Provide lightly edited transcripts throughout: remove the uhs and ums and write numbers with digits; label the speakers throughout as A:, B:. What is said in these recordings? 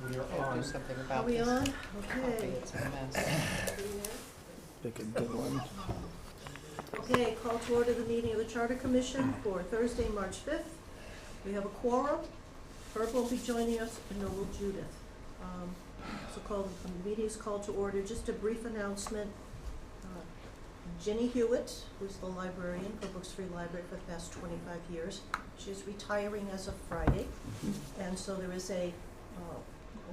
A: We are
B: I'll do
A: on.
B: something
C: Are
B: about
C: we
B: this.
C: on?
B: Copy,
C: Okay.
B: it's a mess.
A: Pick a good one.
C: Okay, call to order the meeting of the Charter Commission for Thursday, March 5th. We have a quorum. Herb will be joining us, and no will Judith. The meeting is called to order. Just a brief announcement. Jenny Hewitt, who's the librarian for Books Free Library for the past 25 years, she's retiring as of Friday. And so there is a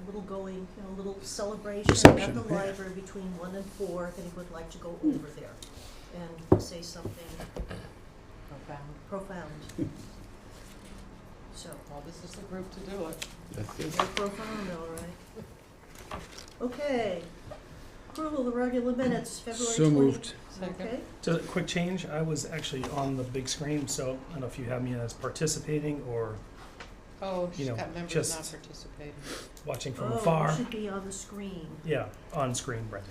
C: little celebration at
A: Reception,
C: the
A: yeah.
C: library between 1 and 4, if anyone would like to go over there and say something profound. So,
B: Well, this is the group to do it.
C: very profound, all right. Okay, approval of the regular minutes, February 20.
A: So moved.
B: Second.
C: Okay,
D: Just a quick change, I was actually on the big screen, so I don't know if you have me as participating or
B: Oh, she's
D: You know,
B: got members
D: just-
B: not participating.
D: watching from
C: oh,
D: afar.
C: it should be on the screen.
D: Yeah, on screen, Brendan.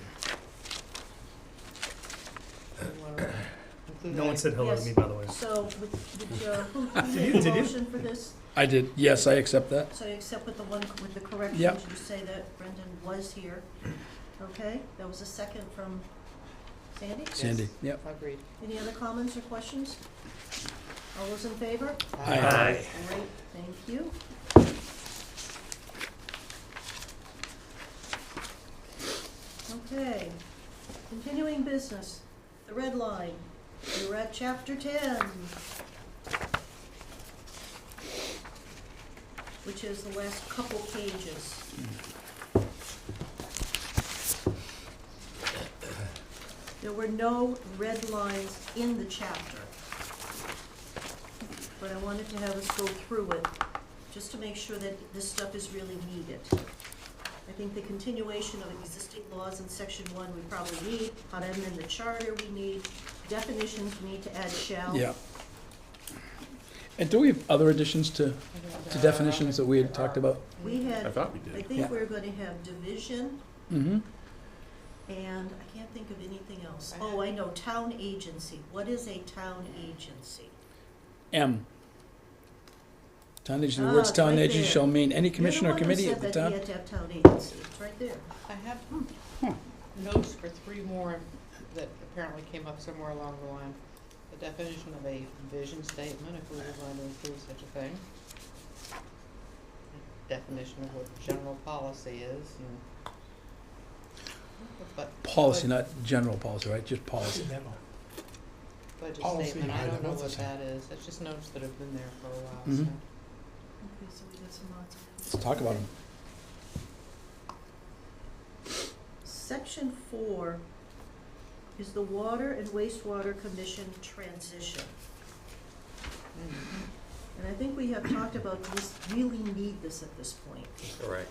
B: You wanna include
D: No one
B: that?
D: said hello to
C: Yes.
D: me, by the way.
C: So, who
D: Did
C: made
D: you-
C: the
D: did you?
C: motion for this?
A: I did, yes, I accept that.
C: So you accept with the one, with the corrections,
A: Yep.
C: you say that Brendan was here. Okay, that was a second from Sandy?
A: Sandy, yep.
B: Agreed.
C: Any other comments or questions? All those in favor?
A: Aye.
C: Great, thank you. Okay, continuing business, the red line, we're at chapter 10, which is the last couple pages. There were no red lines in the chapter, but I wanted to have us go through it, just to make sure that this stuff is really needed. I think the continuation of existing laws in section 1 we probably need, how to amend the charter we need, definitions we need to add shall.
A: Yeah. And do we have other additions to definitions that we had talked about?
C: We had,
E: I thought we
C: I
E: did.
C: think
A: Yeah.
C: we're gonna have division,
A: Mm-hmm.
C: and I can't think of anything else. Oh, I know, town agency. What is a town agency?
A: M. Town agency, the words
C: Ah,
A: town
C: right
A: agency
C: there.
A: shall mean any commission or committee of the
C: You're the one
A: town.
C: who said that he had to have town agency. It's right there.
B: I have notes for 3 more that apparently came up somewhere along the line. The definition of a vision statement, if we were going to include such a thing. Definition of what general policy is, But
A: Policy, not general policy, right? Just policy.
B: budget
A: Policy,
B: statement, I
A: right,
B: don't know
A: what's
B: what
A: it
B: that is. It's just notes that have been there for a while,
A: Mhm.
B: so.
C: Okay, so we got some lots of.
A: Let's talk about them.
C: Section 4 is the Water and Wastewater Commission transition. And I think we have talked about this, really need this at this point.
E: Correct.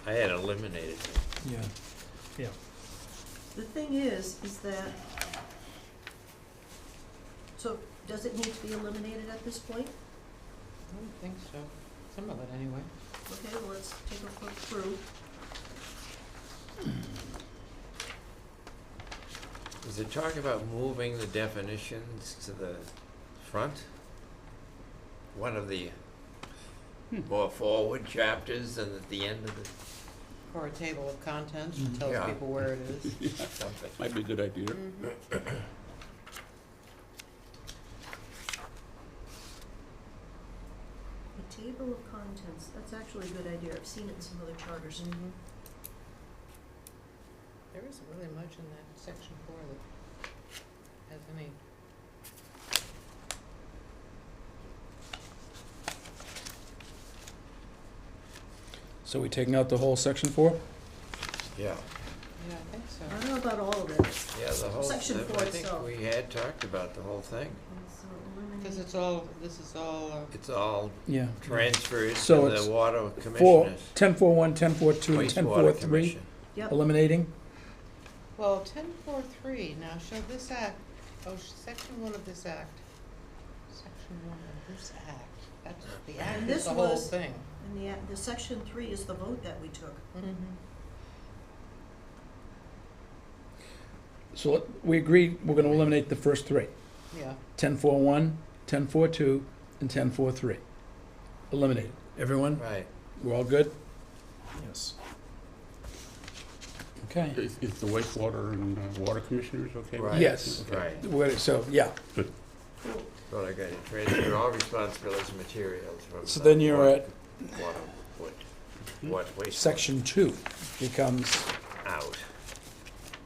E: I had eliminated it.
A: Yeah.
C: The thing is that, so does it need to be eliminated at this point?
B: I don't think so. Some of it anyway.
C: Okay, well, let's take a look through.
E: Does it talk about moving the definitions to the front? One of the more forward chapters than at the end of the
B: Or a table of contents
A: Mhm.
B: that tells
E: Yeah.
B: people where it is.
E: something.
F: Might be a good idea.
C: A table of contents, that's actually a good idea. I've seen it in some other charters.
B: There isn't really much in that section 4 that has any.
A: So we taking out the whole section 4?
E: Yeah,
B: Yeah, I think so.
C: I don't know about all of it.
E: yeah, the whole,
C: Section
E: I
C: 4
E: think
C: itself.
E: we had talked about the whole thing.
C: So eliminate-
B: Because it's all, this is all,
E: It's all
A: Yeah.
E: transferred
A: So
E: to
A: it's
E: the water
A: 4,
E: commissioners.
A: 10.4.1, 10.4.2, and
E: Wastewater
A: 10.4.3,
E: commission.
C: Yep,
A: eliminating.
B: well, 10.4.3, now shall this act, section 1 of this act. Section 1 of this act, that's, the act
C: And
B: is
C: this
B: the whole
C: was-
B: thing.
C: and the section 3 is the vote that we took.
A: So we agreed we're gonna eliminate the first 3.
B: Yeah,
A: 10.4.1, 10.4.2, and 10.4.3. Eliminated. Everyone?
E: Right.
A: We're all good?
D: Yes.
A: Okay.
F: Is the wastewater and water commissioners okay? with
E: Right.
F: that?
A: Yes.
F: Okay.
E: Right.
A: So, yeah.
E: Well, I got it, transfer all responsibilities and materials from.
A: So
E: the
A: then you're
E: water-
A: at
E: What, waste
A: section 2 becomes,
E: out.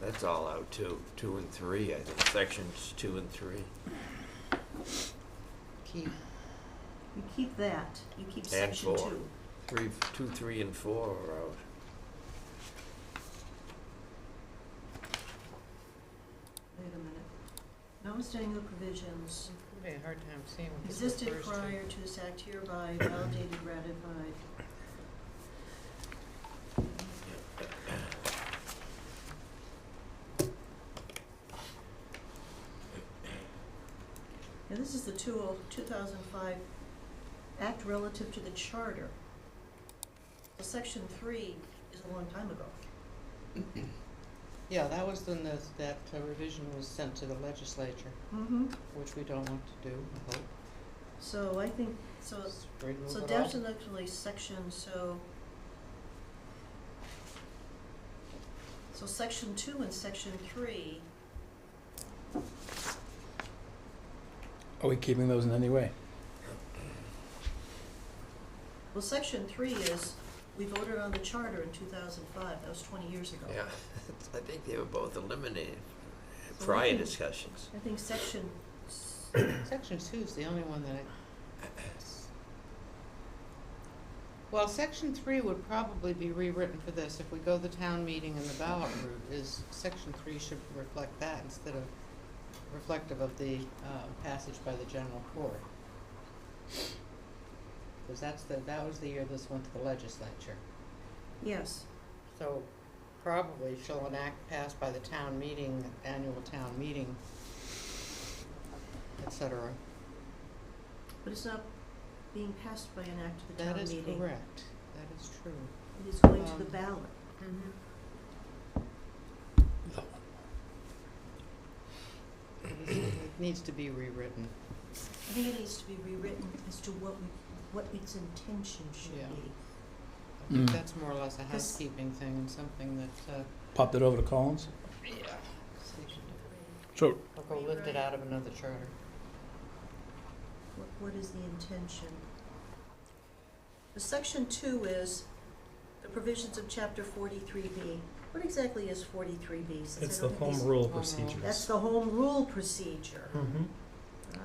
E: That's all out too, 2 and 3, I think, sections 2 and 3.
B: Keep,
C: You keep that, you keep
E: And
C: section
E: 4.
C: 2.
E: 2, 3, and 4 are out.
C: Wait a minute. Notwithstanding the provisions
B: it'd be a hard time seeing what this
C: existed
B: refers to.
C: prior to this act hereby validated, ratified. Now, this is the 2005 Act relative to the charter. So section 3 is a long time ago.
B: Yeah, that was when that revision was sent to the legislature,
C: Mm-hmm.
B: which we don't want to do, I hope.
C: So I think, so
B: Just remove
C: So
B: it all.
C: definitely section, so section 2 and section 3,
A: are we keeping those in any way?
C: well, section 3 is, we voted on the charter in 2005, that was 20 years ago.
E: Yeah, I think they were both eliminated in
C: So
E: prior
C: we can-
E: discussions.
C: I think section,
B: Section 2 is the only one that well, section 3 would probably be rewritten for this. If we go the town meeting and the ballot route, is section 3 should reflect that instead of reflective of the passage by the general court. Because that was the year this went to the legislature.
C: yes,
B: So probably shall an act passed by the town meeting, annual town meeting, et cetera.
C: but it's not being passed by an act of the town
B: That is
C: meeting.
B: correct. That is true.
C: It is going to the ballot.
B: It needs to be rewritten.
C: I think it needs to be rewritten as to what its intention should
B: Yeah.
C: be.
B: I think
A: Mm.
B: that's more or less a
C: This-
B: housekeeping thing and something that,
A: Popped it over to Collins?
B: yeah,
A: So,
B: or go lift it out of another charter.
C: What is the intention? The section 2 is the provisions of chapter 43B. What exactly is 43B? Since I
D: It's
C: don't
D: the
C: have
D: home
C: these-
D: rule
B: Home rule.
D: procedures.
C: That's the home rule procedure.
D: Mm-hmm.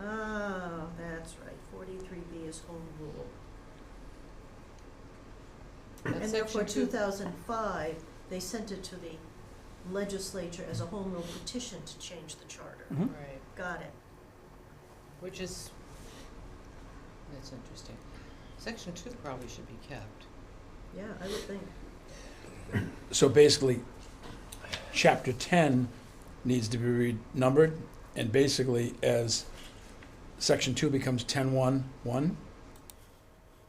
C: Ah, that's right, 43B is home rule.
B: That's
C: And therefore,
B: section 2.
C: 2005, they sent it to the legislature as a home rule petition to change the charter.
A: Mhm.
B: Right,
C: Got it.
B: which is, that's interesting. Section 2 probably should be kept.
C: Yeah, I would think.
A: so basically, chapter 10 needs to be renumbered, and basically as section 2 becomes 10.1.1,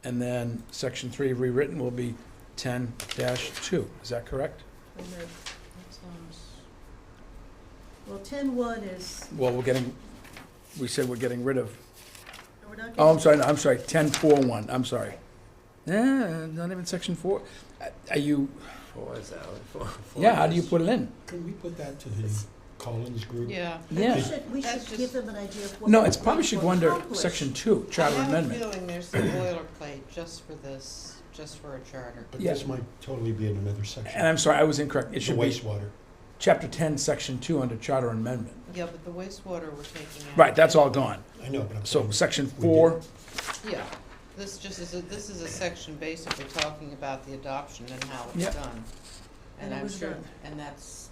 A: and then section 3 rewritten will be 10-2. Is that correct?
C: And the,
B: That sounds,
C: well, 10.1 is,
A: Well, we said we're getting rid of,
C: no, we're not
A: oh, I'm
C: getting,
A: sorry, no, I'm sorry, 10.4.1, I'm sorry. Not even section 4. Are you,
E: 4 is out. Four
A: yeah, how do you
E: is-
A: put it in?
G: Can we put that to the Collins group?
B: yeah.
A: Yeah.
C: we
B: That's
C: should
B: just-
C: give them an idea of what.
A: No, it's probably should go
C: what
A: under
C: accomplished.
A: section 2, charter
B: I have a
A: amendment.
B: feeling there's some boilerplate just for this, just for a charter.
G: But
A: Yeah.
G: this might totally be in another section.
A: And I'm sorry, I was incorrect. It
G: The
A: should be
G: wastewater.
A: chapter 10, section 2 under charter amendment.
B: Yeah, but the wastewater we're taking out.
A: Right, that's all gone.
G: I know, but I'm
A: So
G: saying.
A: section
G: we
A: 4,
B: Yeah, this just is this is a section basically talking about the adoption and how
A: Yeah.
B: it's done.
C: And it
B: I'm
C: was
B: sure,
C: done.
B: and that's,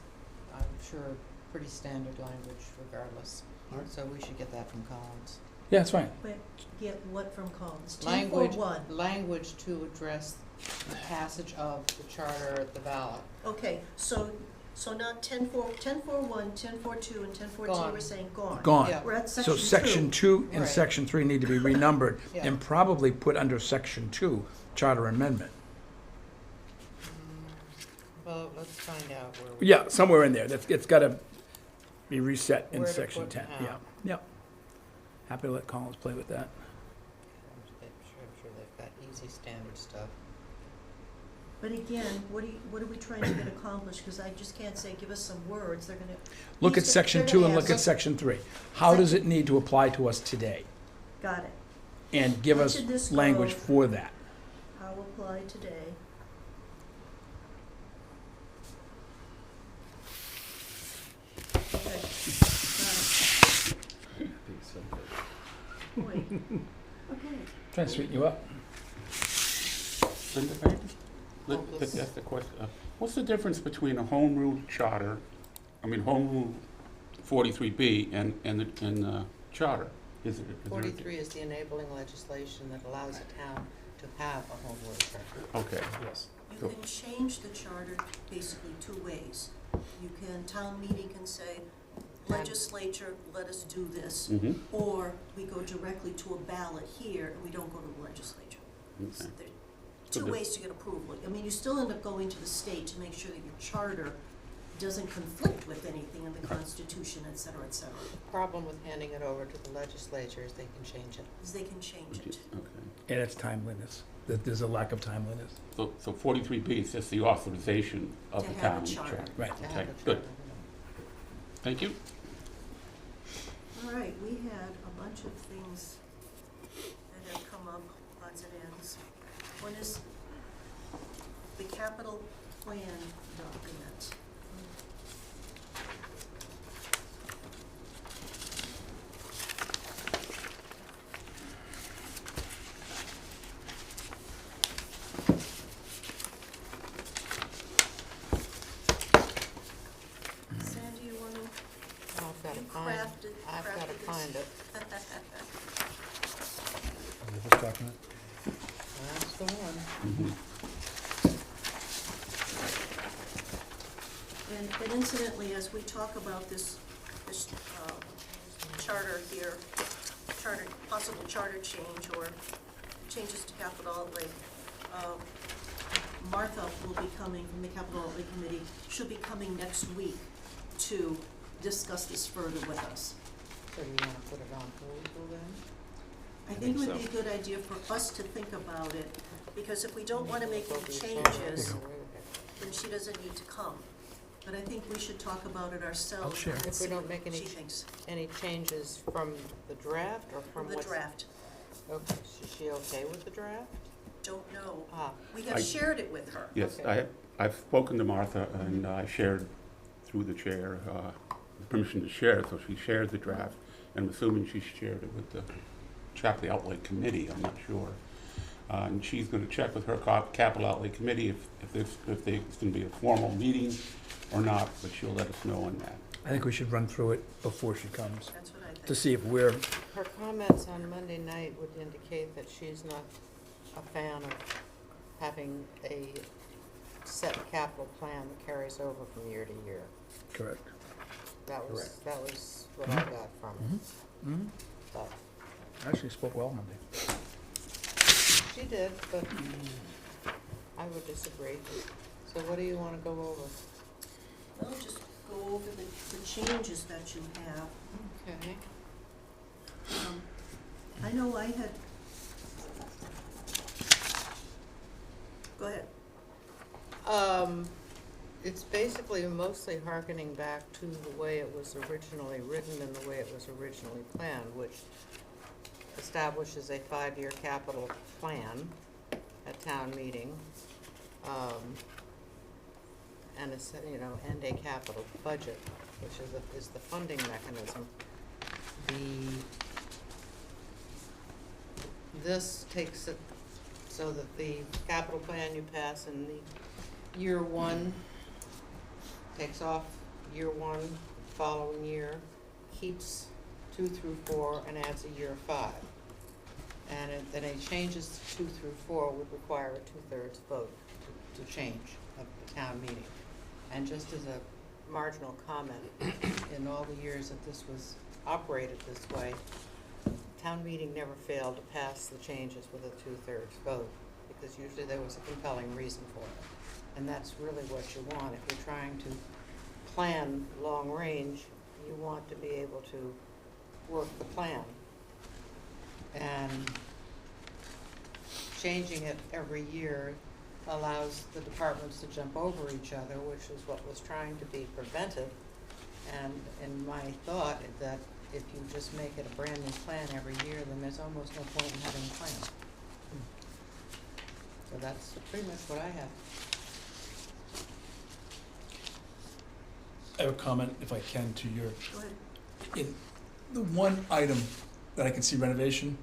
B: I'm sure, pretty standard language regardless.
G: All right.
B: So we should get that from Collins.
A: yeah, it's fine.
C: But get what from Collins?
B: Language,
C: 10.1.
B: language to address the passage of the charter at the ballot.
C: Okay, so not 10.4, 10.4.1, 10.4.2, and 10.4.2,
B: Gone.
C: we're saying gone.
A: Gone.
B: Yeah.
C: We're at
A: So
C: section 2.
A: section 2 and
B: Right.
A: section 3 need to be renumbered
B: Yeah.
A: and probably put under section 2, charter amendment.
B: Well, let's find out where we.
A: Yeah, somewhere in there. It's got to be reset in
B: Where to
A: section
B: put
A: 10.
B: how.
A: Yeah, yep. Happy to let Collins play with that.
B: I'm sure they've got easy standard stuff.
C: But again, what are we trying to get accomplished? Because I just can't say, give us some words, they're gonna.
A: Look at
C: they're
A: section
C: gonna
A: 2 and look
C: ask-
A: at section 3. How does it need to apply to us today?
C: Got it.
A: And give
C: Where
A: us
C: should this
A: language
C: go?
A: for that.
C: How apply today? Okay. Boy. Okay.
A: Trying to sweeten you up.
F: Linda, can I just- let me ask the question. What's the difference between a home rule charter, home rule 43B and the charter? Is there?
B: 43 is the enabling legislation that allows a town to have a home rule charter.
F: Okay.
D: Yes.
C: You
F: Cool.
C: can change the charter basically two ways. You can, town meeting can say, legislature, let us do this.
F: Mm-hmm.
C: Or we go directly to a ballot here and we don't go to the legislature. So
F: Okay.
C: there are
F: So
C: two
F: the-
C: ways to get approval. I mean, you still end up going to the state to make sure that your charter doesn't conflict with anything in the Constitution, et cetera, et cetera.
B: The problem with handing it over to the legislature is they can change it.
C: Is they can change it.
F: Okay.
A: And it's timeliness, that there's a lack of timeliness.
F: So 43B is just the authorization of
C: To
F: the
C: have a
F: town
C: charter.
F: charter.
A: Right.
B: To
F: Okay,
B: have a
F: good.
B: charter.
F: Thank you.
C: All right, we had a bunch of things that have come up, odds and ends. One is the capital plan document. Sandy, you wanna,
B: I've got to
C: you
B: find,
C: crafted
B: I've got to
C: this.
B: find it.
A: Is this document?
B: That's the one.
F: Mhm.
C: And incidentally, as we talk about this charter here, possible charter change or changes to capital outlay, Martha will be coming from the capital outlay committee. She'll be coming next week to discuss this further with us.
B: So do you want to put it on hold till then?
C: I think it would
F: think
C: be a good idea for us to think about it, because if we don't want to make any
B: Appropriate
C: changes,
B: charter.
C: then she doesn't need to come. But I think we should talk about it ourselves.
A: I'll share.
C: and
B: If we
C: see
B: don't
C: what
B: make any
C: she
B: ch-
C: thinks.
B: Any changes from the draft or from
C: From the
B: what's?
C: draft.
B: Okay, is she okay with the draft?
C: Don't know.
B: Ah,
C: We have
F: I-
C: shared it with her.
F: Yes,
B: Okay.
F: I've spoken to Martha, and I shared through the chair, permission to share, so she shared the draft, and I'm assuming she shared it with the Capital Outlay Committee, I'm not sure. And she's gonna check with her Capital Outlay Committee if there's gonna be a formal meeting or not, but she'll let us know on that.
A: I think we should run through it before she comes,
C: That's what I
A: to
C: think.
A: see if we're,
B: her comments on Monday night would indicate that she's not a fan of having a set capital plan that carries over from year to year.
A: correct.
B: That was what I got from it.
A: Mm-hmm.
B: But
A: Actually spoke well Monday.
B: she did, but I would disagree. So what do you want to go over?
C: Well, just go over the changes that you have.
B: Okay.
C: I know I had. Go ahead.
B: It's basically mostly hearkening back to the way it was originally written and the way it was originally planned, which establishes a 5-year capital plan at town meeting, and and a capital budget, which is the funding mechanism. This takes it so that the capital plan you pass in the year one takes off year one, following year, keeps 2 through 4, and adds a year 5. And then any changes to 2 through 4 would require a 2/3 vote to change of the town meeting. And just as a marginal comment, in all the years that this was operated this way, town meeting never failed to pass the changes with a 2/3 vote, because usually there was a compelling reason for it. And that's really what you want. If you're trying to plan long range, you want to be able to work the plan. And changing it every year allows the departments to jump over each other, which is what was trying to be prevented. And my thought is that if you just make it a brand new plan every year, then there's almost no point in having a plan. So that's pretty much what I have.
A: I have a comment, if I can, to your,
C: Go ahead.
A: in the one item that I can see renovation,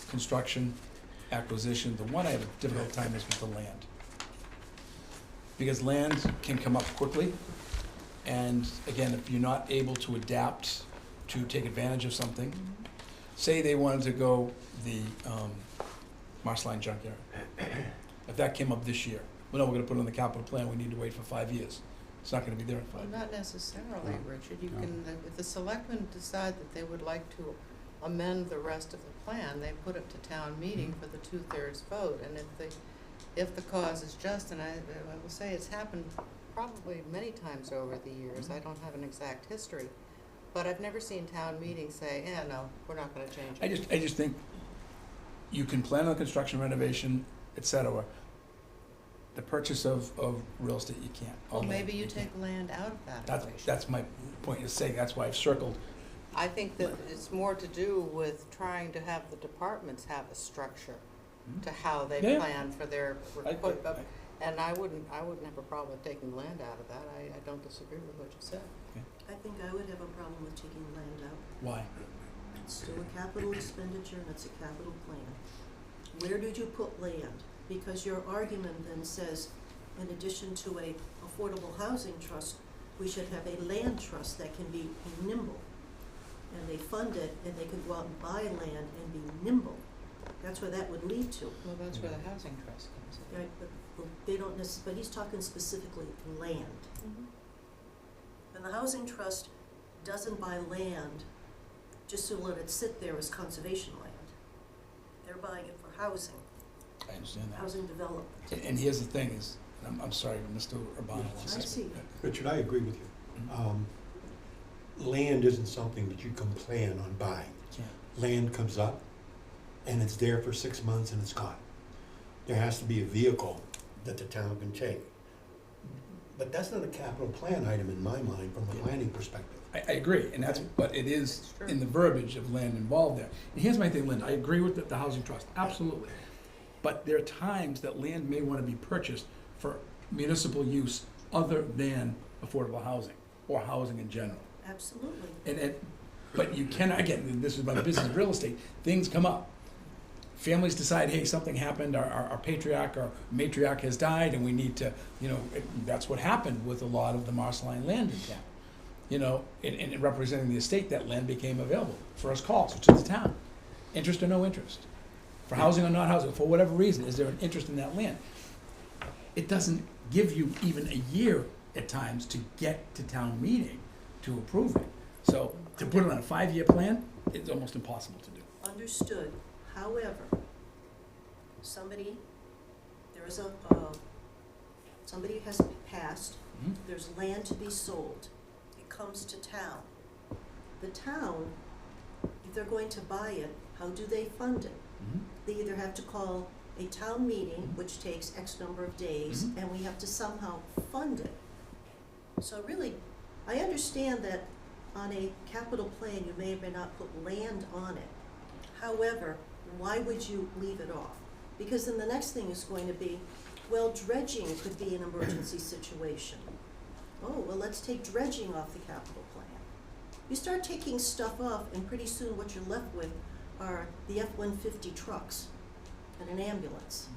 A: construction, acquisition, the one I have a difficult time is with the land. Because land can come up quickly, and again, if you're not able to adapt to take advantage of something, say they wanted to go the Marceline junkyard. If that came up this year, well, no, we're gonna put it on the capital plan, we need to wait for 5 years. It's not gonna be there in 5
B: Well,
A: years.
B: not necessarily,
F: No.
B: Richard. You
F: No.
B: can, if the selectmen decide that they would like to amend the rest of the plan, they put it to town meeting for the 2/3 vote. And if the cause is just, and I will say it's happened probably many times over the years, I don't have an exact history, but I've never seen town meeting say, yeah, no, we're not gonna change it.
A: I just think you can plan on construction, renovation, et cetera. The purchase of real estate, you can't.
B: Well,
A: All
B: maybe
A: land,
B: you
A: can't.
B: take land out of that equation.
A: That's my point of saying, that's why I've circled.
B: I think that it's more to do with trying to have the departments have a structure to how they
A: Yeah.
B: plan for their,
A: I-
B: and I wouldn't have a problem with taking land out of that. I don't disagree with what you said.
C: I think I would have a problem with taking land out.
A: Why?
C: It's still a capital expenditure and it's a capital plan. Where did you put land? Because your argument then says, in addition to a affordable housing trust, we should have a land trust that can be nimble. And they fund it and they could go out and buy land and be nimble. That's where that would lead to.
B: Well, that's where the housing trust comes in.
C: Right, but they don't but he's talking specifically land. And the housing trust doesn't buy land just to let it sit there as conservation land. They're buying it for housing,
A: I understand that.
C: housing development.
A: And here's the thing is, and I'm sorry, Mr. Urbano wants to
C: I
A: speak.
C: see.
G: Richard, I agree with you.
A: Mhm.
G: Land isn't something that you can plan on buying.
A: Can't.
G: Land comes up, and it's there for 6 months and it's gone. There has to be a vehicle that the town can take. But that's not a capital plan item in my mind from a planning perspective.
A: I agree, and that's, but it is
B: It's true.
A: in the verbiage of land involved there. And here's my thing, Linda, I agree with the housing trust, absolutely. But there are times that land may wanna be purchased for municipal use other than affordable housing, or housing in general.
C: Absolutely.
A: But you cannot, again, this is my business of real estate, things come up. Families decide, hey, something happened, our patriarch or matriarch has died, and we need to, that's what happened with a lot of the Marceline land in town. In representing the estate, that land became available. First call, so to the town. Interest or no interest? For housing or not housing, for whatever reason, is there an interest in that land? It doesn't give you even a year at times to get to town meeting to approve it. So to put it on a 5-year plan, it's almost impossible to do.
C: Understood. However, somebody has passed,
A: Mhm.
C: there's land to be sold. It comes to town. The town, if they're going to buy it, how do they fund it?
A: Mhm.
C: They either have to call a town meeting, which takes X number of days,
A: Mhm.
C: and we have to somehow fund it. So really, I understand that on a capital plan, you may or may not put land on it. However, why would you leave it off? Because then the next thing is going to be, well, dredging could be an emergency situation. Oh, well, let's take dredging off the capital plan. You start taking stuff off, and pretty soon what you're left with are the F-150 trucks and an ambulance.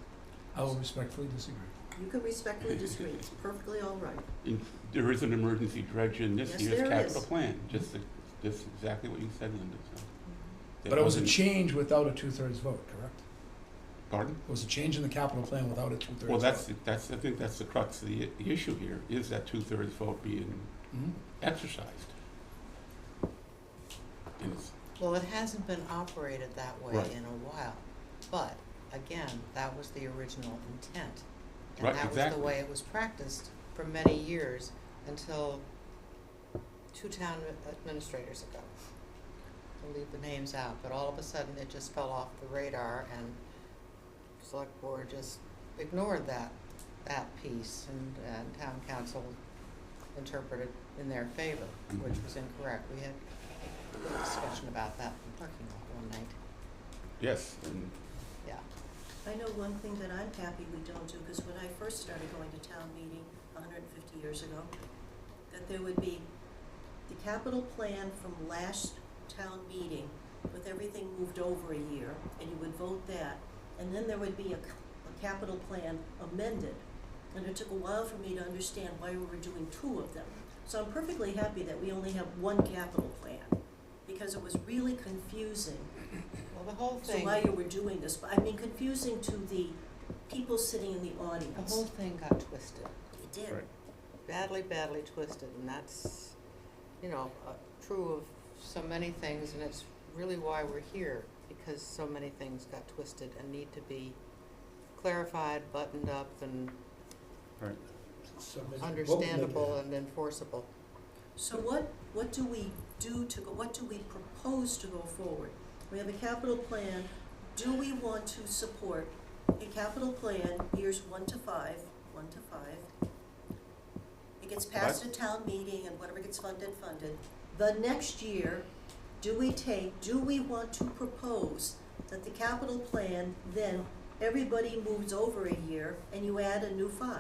A: I will respectfully disagree.
C: You can respectfully disagree, it's perfectly all right.
F: And there is an emergency dredge in this
C: Yes,
F: year's
C: there
F: capital
C: is.
F: plan, just exactly what you said, Linda, so.
A: But it was a
F: wasn't-
A: change without a 2/3 vote, correct?
F: Pardon?
A: It was a change in the capital plan without a 2/3 vote.
F: Well, I think that's the crux of the issue here, is that 2/3 vote being
A: Mhm.
F: exercised. And it's,
B: Well, it hasn't been operated that way
F: Right.
B: in a while, but again, that was the original intent.
F: Right,
B: And that was
F: exactly.
B: the way it was practiced for many years until 2 town administrators ago. I'll leave the names out, but all of a sudden it just fell off the radar and select board just ignored that. that piece, and town council interpreted in their favor, which was incorrect. We had a discussion about that in the parking lot one night.
F: Yes, and
B: Yeah.
C: I know one thing that I'm happy we don't do, because when I first started going to town meeting 150 years ago, that there would be the capital plan from last town meeting with everything moved over a year, and you would vote that, and then there would be a capital plan amended. And it took a while for me to understand why we were doing two of them. So I'm perfectly happy that we only have one capital plan, because it was really confusing.
B: Well, the whole
C: So
B: thing,
C: why you were doing this, but I mean confusing to the people sitting in the
B: the
C: audience.
B: whole thing got twisted,
C: It did.
F: Right.
B: badly twisted, and that's, true of so many things, and it's really why we're here, because so many things got twisted and need to be clarified, buttoned up, and
F: right.
G: So Ms. Bolton,
B: understandable and enforceable.
C: So what do we do to go, what do we propose to go forward? We have a capital plan. Do we want to support a capital plan, years 1 to 5? It gets passed at town meeting and whatever gets funded. The next year, do we want to propose that the capital plan, then everybody moves over a year and you add a new 5?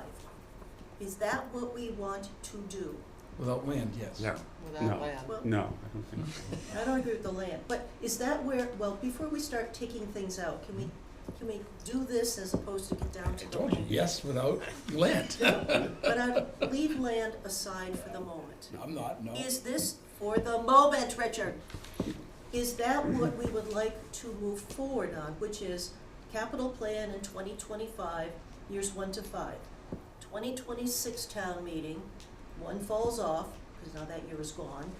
C: Is that what we want to do?
A: Without land, yes.
E: No.
B: Without
F: No.
B: land.
C: Well,
F: No, I don't think so.
C: I don't agree with the land, but is that where, well, before we start taking things out, can we do this as opposed to get down
A: I
C: to the
A: told you,
C: land?
A: yes, without land.
C: But I'd leave land aside for the moment.
A: I'm not, no.
C: Is this, for the moment, Richard, is that what we would like to move forward on, which is capital plan in 2025, years 1 to 5? 2026 town meeting, 1 falls off, because now that year is gone.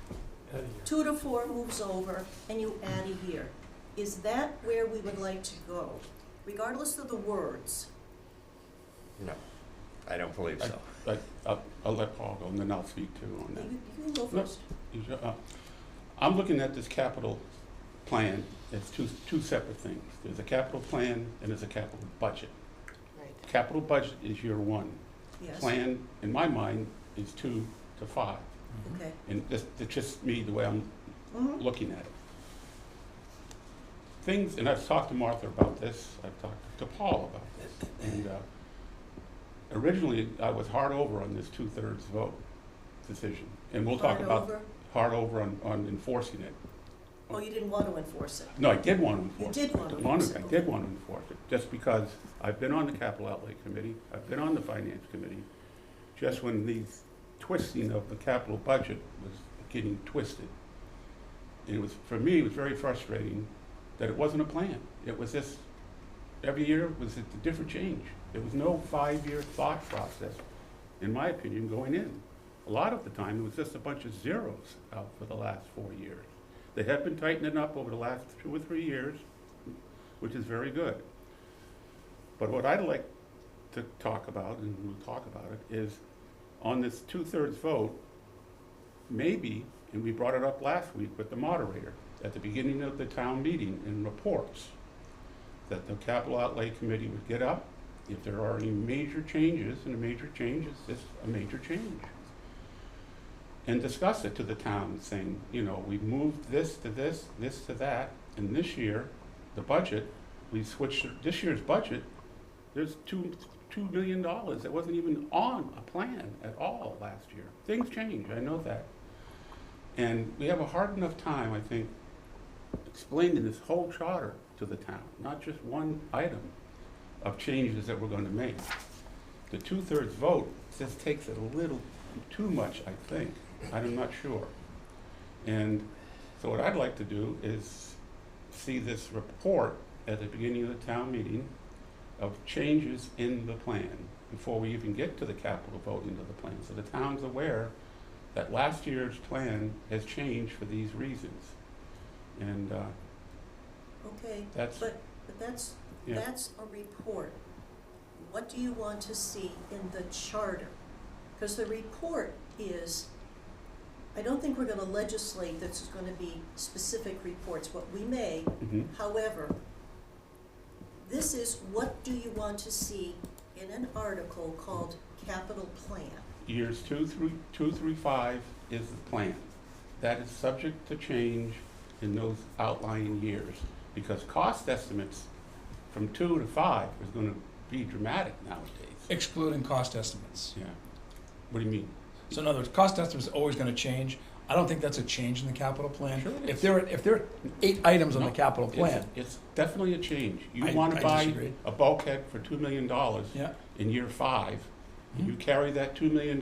C: 2 to 4 moves over, and you add a year. Is that where we would like to go, regardless of the words?
E: No, I don't believe so.
F: I'll let Paul go, and then I'll speak too on that.
C: You can go
F: No.
C: first.
F: I'm looking at this capital plan as two separate things. There's a capital plan and there's a capital budget.
B: Right.
F: Capital budget is year 1.
C: Yes,
F: Plan, in my mind, is 2 to 5.
C: okay.
F: And it's just me, the way I'm
C: Mhm.
F: looking at it. Things, and I've talked to Martha about this, I've talked to Paul about this, and originally I was hard over on this 2/3 vote decision, and we'll talk
C: Hard
F: about
C: over?
F: hard over on enforcing it.
C: Oh, you didn't want to enforce it?
F: No, I did want to enforce it.
C: You did want to
F: I
C: enforce it,
F: I
C: okay.
F: did want to enforce it, just because I've been on the capital outlay committee, I've been on the finance committee, just when these twisting of the capital budget was getting twisted. And it was, for me, it was very frustrating that it wasn't a plan. It was just, every year was a different change. There was no 5-year thought process, in my opinion, going in. A lot of the time, it was just a bunch of zeros out for the last 4 years. They have been tightening up over the last 2 or 3 years, which is very good. But what I'd like to talk about, and we'll talk about it, is on this 2/3 vote, maybe, and we brought it up last week with the moderator, at the beginning of the town meeting in reports, that the capital outlay committee would get up, if there are any major changes, and a major change is just a major change, and discuss it to the town, saying, we've moved this to this, this to that, and this year, the budget, we switched, this year's budget, there's $2 million that wasn't even on a plan at all last year. Things change, I know that. And we have a hard enough time, I think, explaining this whole charter to the town, not just one item of changes that we're going to make. The 2/3 vote just takes it a little too much, I think. I'm not sure. And so what I'd like to do is see this report at the beginning of the town meeting of changes in the plan before we even get to the capital vote into the plan. So the town's aware that last year's plan has changed for these reasons. And
C: Okay,
F: that's,
C: but that's
F: yeah.
C: a report. What do you want to see in the charter? Because the report is, I don't think we're gonna legislate that it's gonna be specific reports, what we may,
F: Mhm.
C: however, this is, what do you want to see in an article called capital plan.
F: Years 2 through 5 is the plan. That is subject to change in those outlying years, because cost estimates from 2 to 5 is gonna be dramatic nowadays.
A: Excluding cost estimates.
F: Yeah. What do you mean?
A: So in other words, cost estimates are always gonna change. I don't think that's a change in the capital plan.
F: Sure it
A: If
F: is.
A: there are 8 items on the
F: No,
A: capital plan,
F: It's definitely a change. You
A: I
F: wanna buy
A: disagree.
F: a bulkhead for $2 million
A: yeah,
F: in year 5, and you
A: Mhm.
F: carry that $2 million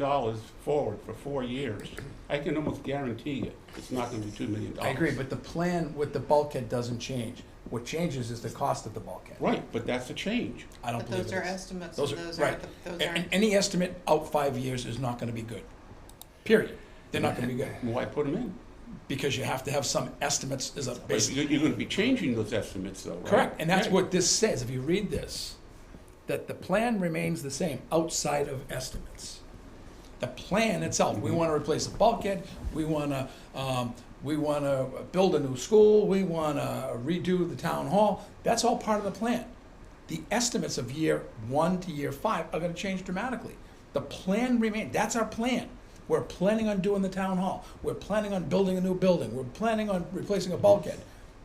F: forward for 4 years, I can almost guarantee you, it's not gonna be $2 million.
A: I agree, but the plan with the bulkhead doesn't change. What changes is the cost of the bulkhead.
F: Right, but that's a change.
A: I don't
B: But
A: believe
B: those
A: it
B: are
A: is.
B: estimates,
A: Those
B: and
A: are-
B: those
A: right.
B: aren't, those
A: And
B: aren't,
A: any estimate out 5 years is not gonna be good. Period. They're not gonna be good,
F: Why put them in?
A: because you have to have some estimates as a
F: But
A: basic.
F: you're gonna be changing those estimates though, right?
A: Correct, and that's
F: Right.
A: what this says, if you read this, that the plan remains the same outside of estimates. The plan itself, we wanna replace a bulkhead, we wanna build a new school, we wanna redo the town hall, that's all part of the plan. The estimates of year 1 to year 5 are gonna change dramatically. The plan remains, that's our plan. We're planning on doing the town hall, we're planning on building a new building, we're planning on replacing a bulkhead.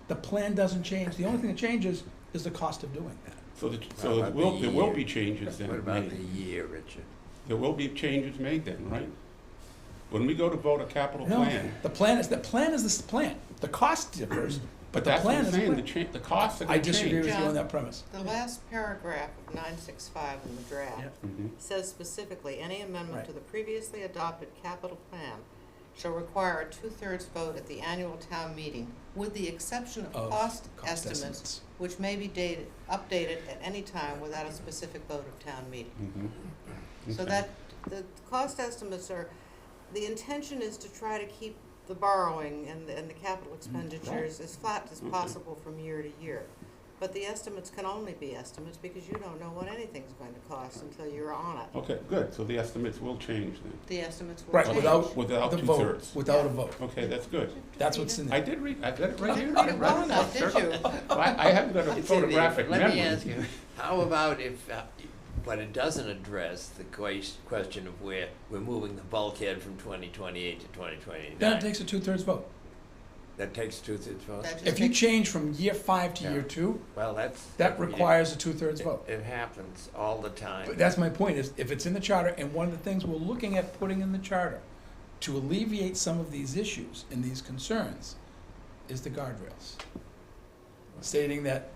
A: The plan doesn't change, the only thing that changes is the cost of doing that.
F: So
E: What about the
F: there will
E: year?
F: be changes then
E: What about
F: made.
E: the year, Richard?
F: There will be changes made then, right? When we go to vote a capital
A: No,
F: plan,
A: the plan is the plan. The cost differs, but the
F: that's what
A: plan
F: I'm
A: is the
F: saying,
A: plan.
F: the costs are
A: I
F: gonna
A: disagree
F: change.
A: with you on
B: John.
A: that premise.
B: the last paragraph of 965 in the draft
A: Yeah.
F: Mhm.
B: says specifically, any amendment
A: Right.
B: to the previously adopted capital plan shall require a 2/3 vote at the annual town meeting, with the exception of cost estimates, which may be updated at any time without a specific vote of town meeting.
F: Mhm.
B: So
F: Okay.
B: that, the cost estimates are, the intention is to try to keep the borrowing and the capital expenditures as flat as
F: Okay.
B: possible from year to year. But the estimates can only be estimates because you don't know what anything's going to cost until you're on it.
F: Okay, good, so the estimates will change then.
B: The estimates will
A: Right,
B: change.
F: Without
A: the vote,
F: 2/3.
A: without a vote.
F: Okay, that's good.
A: That's what's in
F: I
A: there.
F: did read, I got it right
B: You
F: here.
B: didn't read it well enough, did you?
F: I haven't got a photographic memory.
E: Let me ask you, how about if, but it doesn't address the question of where we're moving the bulkhead from 2028 to 2029?
A: Then it takes a 2/3 vote.
E: That takes 2/3 vote?
B: That just
A: If you
B: takes-
A: change from year 5 to
E: Yeah.
A: year 2,
E: Well, that's.
A: that requires a 2/3
E: it-
A: vote.
E: It happens all the time.
A: But that's my point, is if it's in the charter, and one of the things we're looking at putting in the charter to alleviate some of these issues and these concerns is the guardrails. Stating that,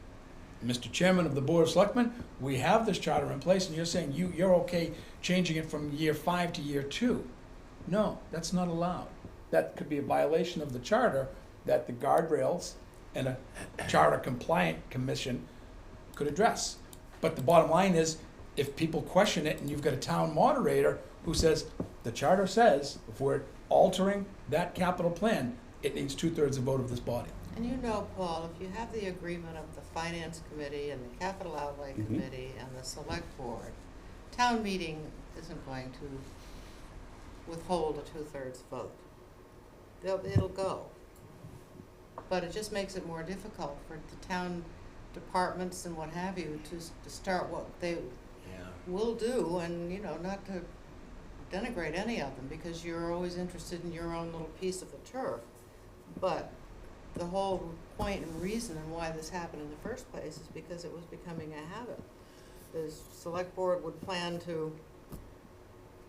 A: Mr. Chairman of the Board of Selectmen, we have this charter in place, and you're saying you're okay changing it from year 5 to year 2. No, that's not allowed. That could be a violation of the charter that the guardrails and a charter compliant commission could address. But the bottom line is, if people question it and you've got a town moderator who says, the charter says, if we're altering that capital plan, it needs 2/3 of vote of this body.
B: And you know, Paul, if you have the agreement of the finance committee and the capital outlay
F: Mhm.
B: committee and the select board, town meeting isn't going to withhold a 2/3 vote. It'll go. But it just makes it more difficult for the town departments and what have you to start what they
E: Yeah.
B: will do, and, you know, not to denigrate any of them, because you're always interested in your own little piece of the turf. But the whole point and reason and why this happened in the first place is because it was becoming a habit. The select board would plan to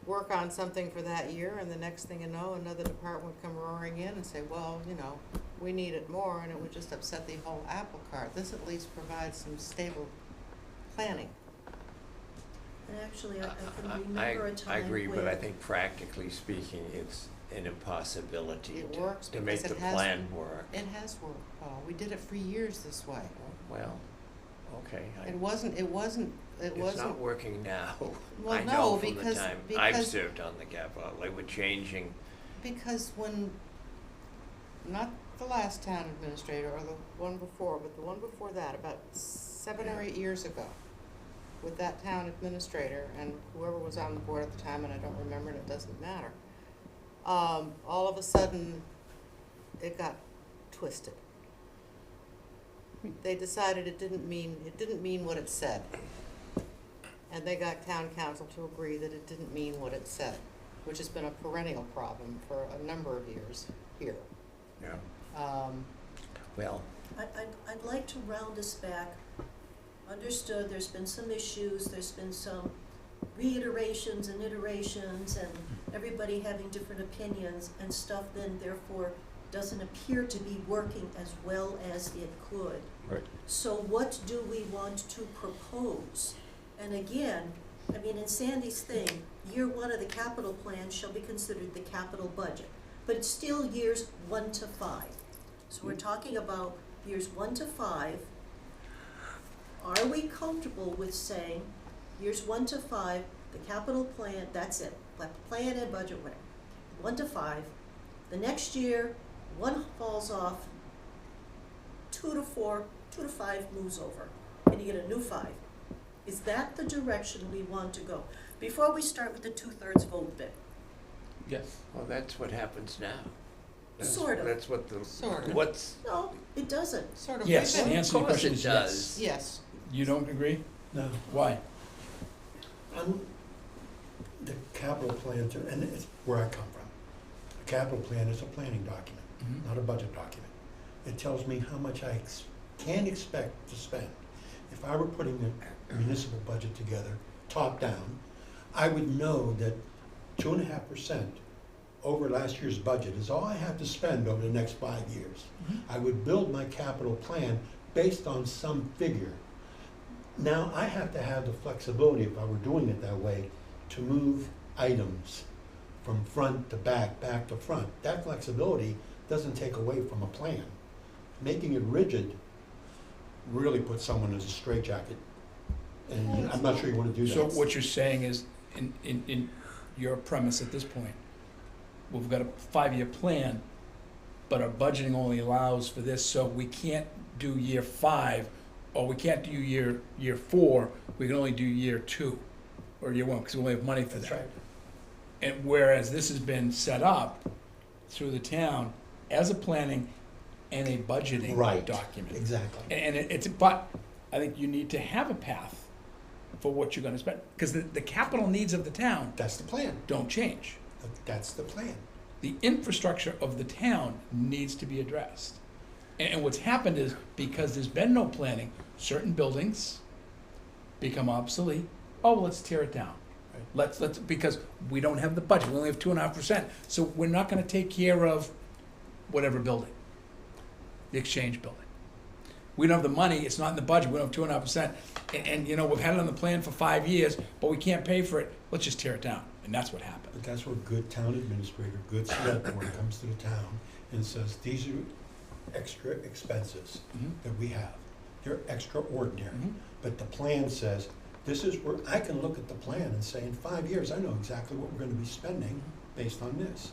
B: work on something for that year, and the next thing you know, another department would come roaring in and say, well, you know, we need it more, and it would just upset the whole apple cart. This at least provides some stable planning.
C: And actually, I can
E: I
C: remember a time
E: I agree, but I
C: where-
E: think practically speaking, it's an impossibility
B: It
E: to-
B: works
E: to make
B: because
E: the
B: it has-
E: plan work.
B: It has worked, Paul. We did it for years this way.
E: Well, okay.
B: It wasn't,
E: It's not working now.
B: Well,
E: I
B: no,
E: know from the
B: because-
E: time I've
B: because-
E: served on the capital outlay, we're changing.
B: because when, not the last town administrator or the one before, but the one before that, about 7 or 8 years ago, with that town administrator and whoever was on the board at the time, and I don't remember and it doesn't matter, all of a sudden, it got twisted. They decided it didn't mean what it said. and they got town council to agree that it didn't mean what it said, which has been a perennial problem for a number of years here.
E: Yeah.
B: Well,
C: I'd like to round us back. Understood, there's been some issues, there's been some reiterations and iterations, and everybody having different opinions, and stuff then therefore doesn't appear to be working as well as it could.
F: Right.
C: So what do we want to propose? And again, I mean, in Sandy's thing, year one of the capital plan shall be considered the capital budget, but it's still years 1 to 5. So we're talking about years 1 to 5. Are we comfortable with saying years 1 to 5, the capital plan, that's it, like plan and budget, whatever, 1 to 5. The next year, 1 falls off, 2 to 4, 2 to 5 moves over, and you get a new 5. Is that the direction we want to go? Before we start with the 2/3 vote bit.
F: Yes.
E: Well, that's what happens now.
C: Sort of.
E: That's what the,
B: Sort of.
E: what's,
C: No, it doesn't.
B: sort of.
A: Yes,
B: we've
A: the
B: been-
A: answer to your
E: Of course
A: question
E: it
A: is yes.
E: does.
B: Yes,
A: You don't agree?
G: No,
A: Why?
G: the capital plan, and it's where I come from. A capital plan is a planning document,
A: Mhm.
G: not a budget document. It tells me how much I can expect to spend. If I were putting a municipal budget together, top down, I would know that 2.5% over last year's budget is all I have to spend over the next 5 years.
A: Mhm.
G: I would build my capital plan based on some figure. Now, I have to have the flexibility, if I were doing it that way, to move items from front to back, back to front. That flexibility doesn't take away from a plan. Making it rigid really puts someone in a straitjacket. And I'm not sure you want to do that.
A: So what you're saying is, in your premise at this point, we've got a 5-year plan, but our budgeting only allows for this, so we can't do year 5, or we can't do year 4, we can only do year 2, or year 1, because we only have money for
G: That's
A: that.
G: right.
A: And whereas this has been set up through the town as a planning and a budgeting
G: Right.
A: document.
G: Exactly.
A: And but I think you need to have a path for what you're gonna spend, because the capital needs of the town
G: That's the plan.
A: don't change.
G: That's the plan.
A: The infrastructure of the town needs to be addressed. And what's happened is, because there's been no planning, certain buildings become obsolete. Oh, well, let's tear it down.
G: Right.
A: Let's, because we don't have the budget, we only have 2.5%. So we're not gonna take care of whatever building, the Exchange building. We don't have the money, it's not in the budget, we don't have 2.5%. And, you know, we've had it on the plan for 5 years, but we can't pay for it, let's just tear it down. And that's what happened.
G: But that's where good town administrator, good select board comes to the town and says, these are extra expenses that we have. They're extraordinary.
A: Mhm.
G: But the plan says, this is where, I can look at the plan and say, in 5 years, I know exactly what we're gonna be spending based on this.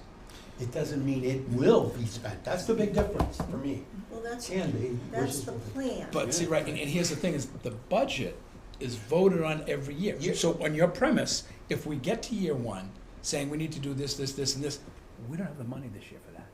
G: It doesn't mean it will be spent. That's the big difference for me.
C: Well, that's
G: Can be
C: the
G: versus.
C: plan.
A: But see, right, and here's the thing, is the budget is voted on every year.
G: Yeah.
A: So on your premise, if we get to year 1, saying we need to do this, this, this, and this, we don't have the money this year for that.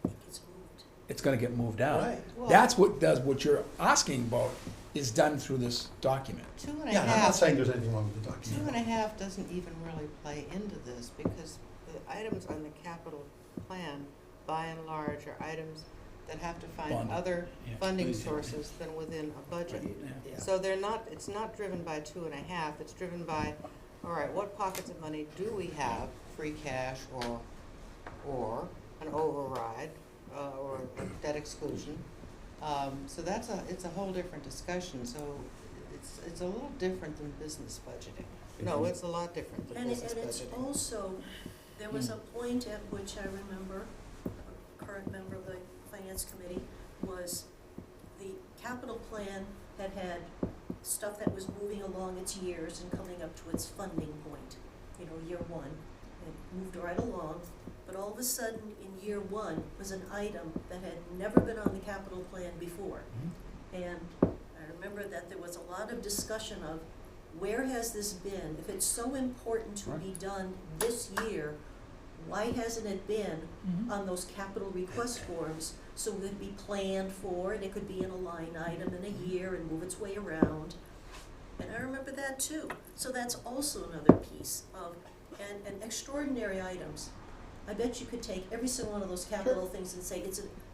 C: It gets moved.
A: It's gonna get moved out.
G: Right.
B: Well-
A: That's what you're asking about is done through this document.
B: 2.5.
G: Yeah, I'm not saying there's anything wrong with the document.
B: 2.5 doesn't even really play into this, because the items on the capital plan, by and large, are items that have to find
A: Bonded,
B: other
A: yeah.
B: funding sources than within a budget.
A: Yeah.
B: So it's not driven by 2.5, it's driven by, all right, what pockets of money do we have, free cash or an override, or a debt exclusion? So it's a whole different discussion, so it's a little different than business budgeting. No, it's a lot different than
C: And
B: business
C: it's
B: budgeting.
C: also, there was a point at which I remember, a current member of the finance committee, was the capital plan had stuff that was moving along its years and coming up to its funding point, you know, year 1. It moved right along, but all of a sudden, in year 1, was an item that had never been on the capital plan before. And I remember that there was a lot of discussion of, where has this been? If it's so important to be done this year, why hasn't it been on those capital request forms? So it could be planned for, and it could be in a line item in a year and move its way around. And I remember that too. So that's also another piece of, and extraordinary items. I bet you could take every single one of those capital things and say,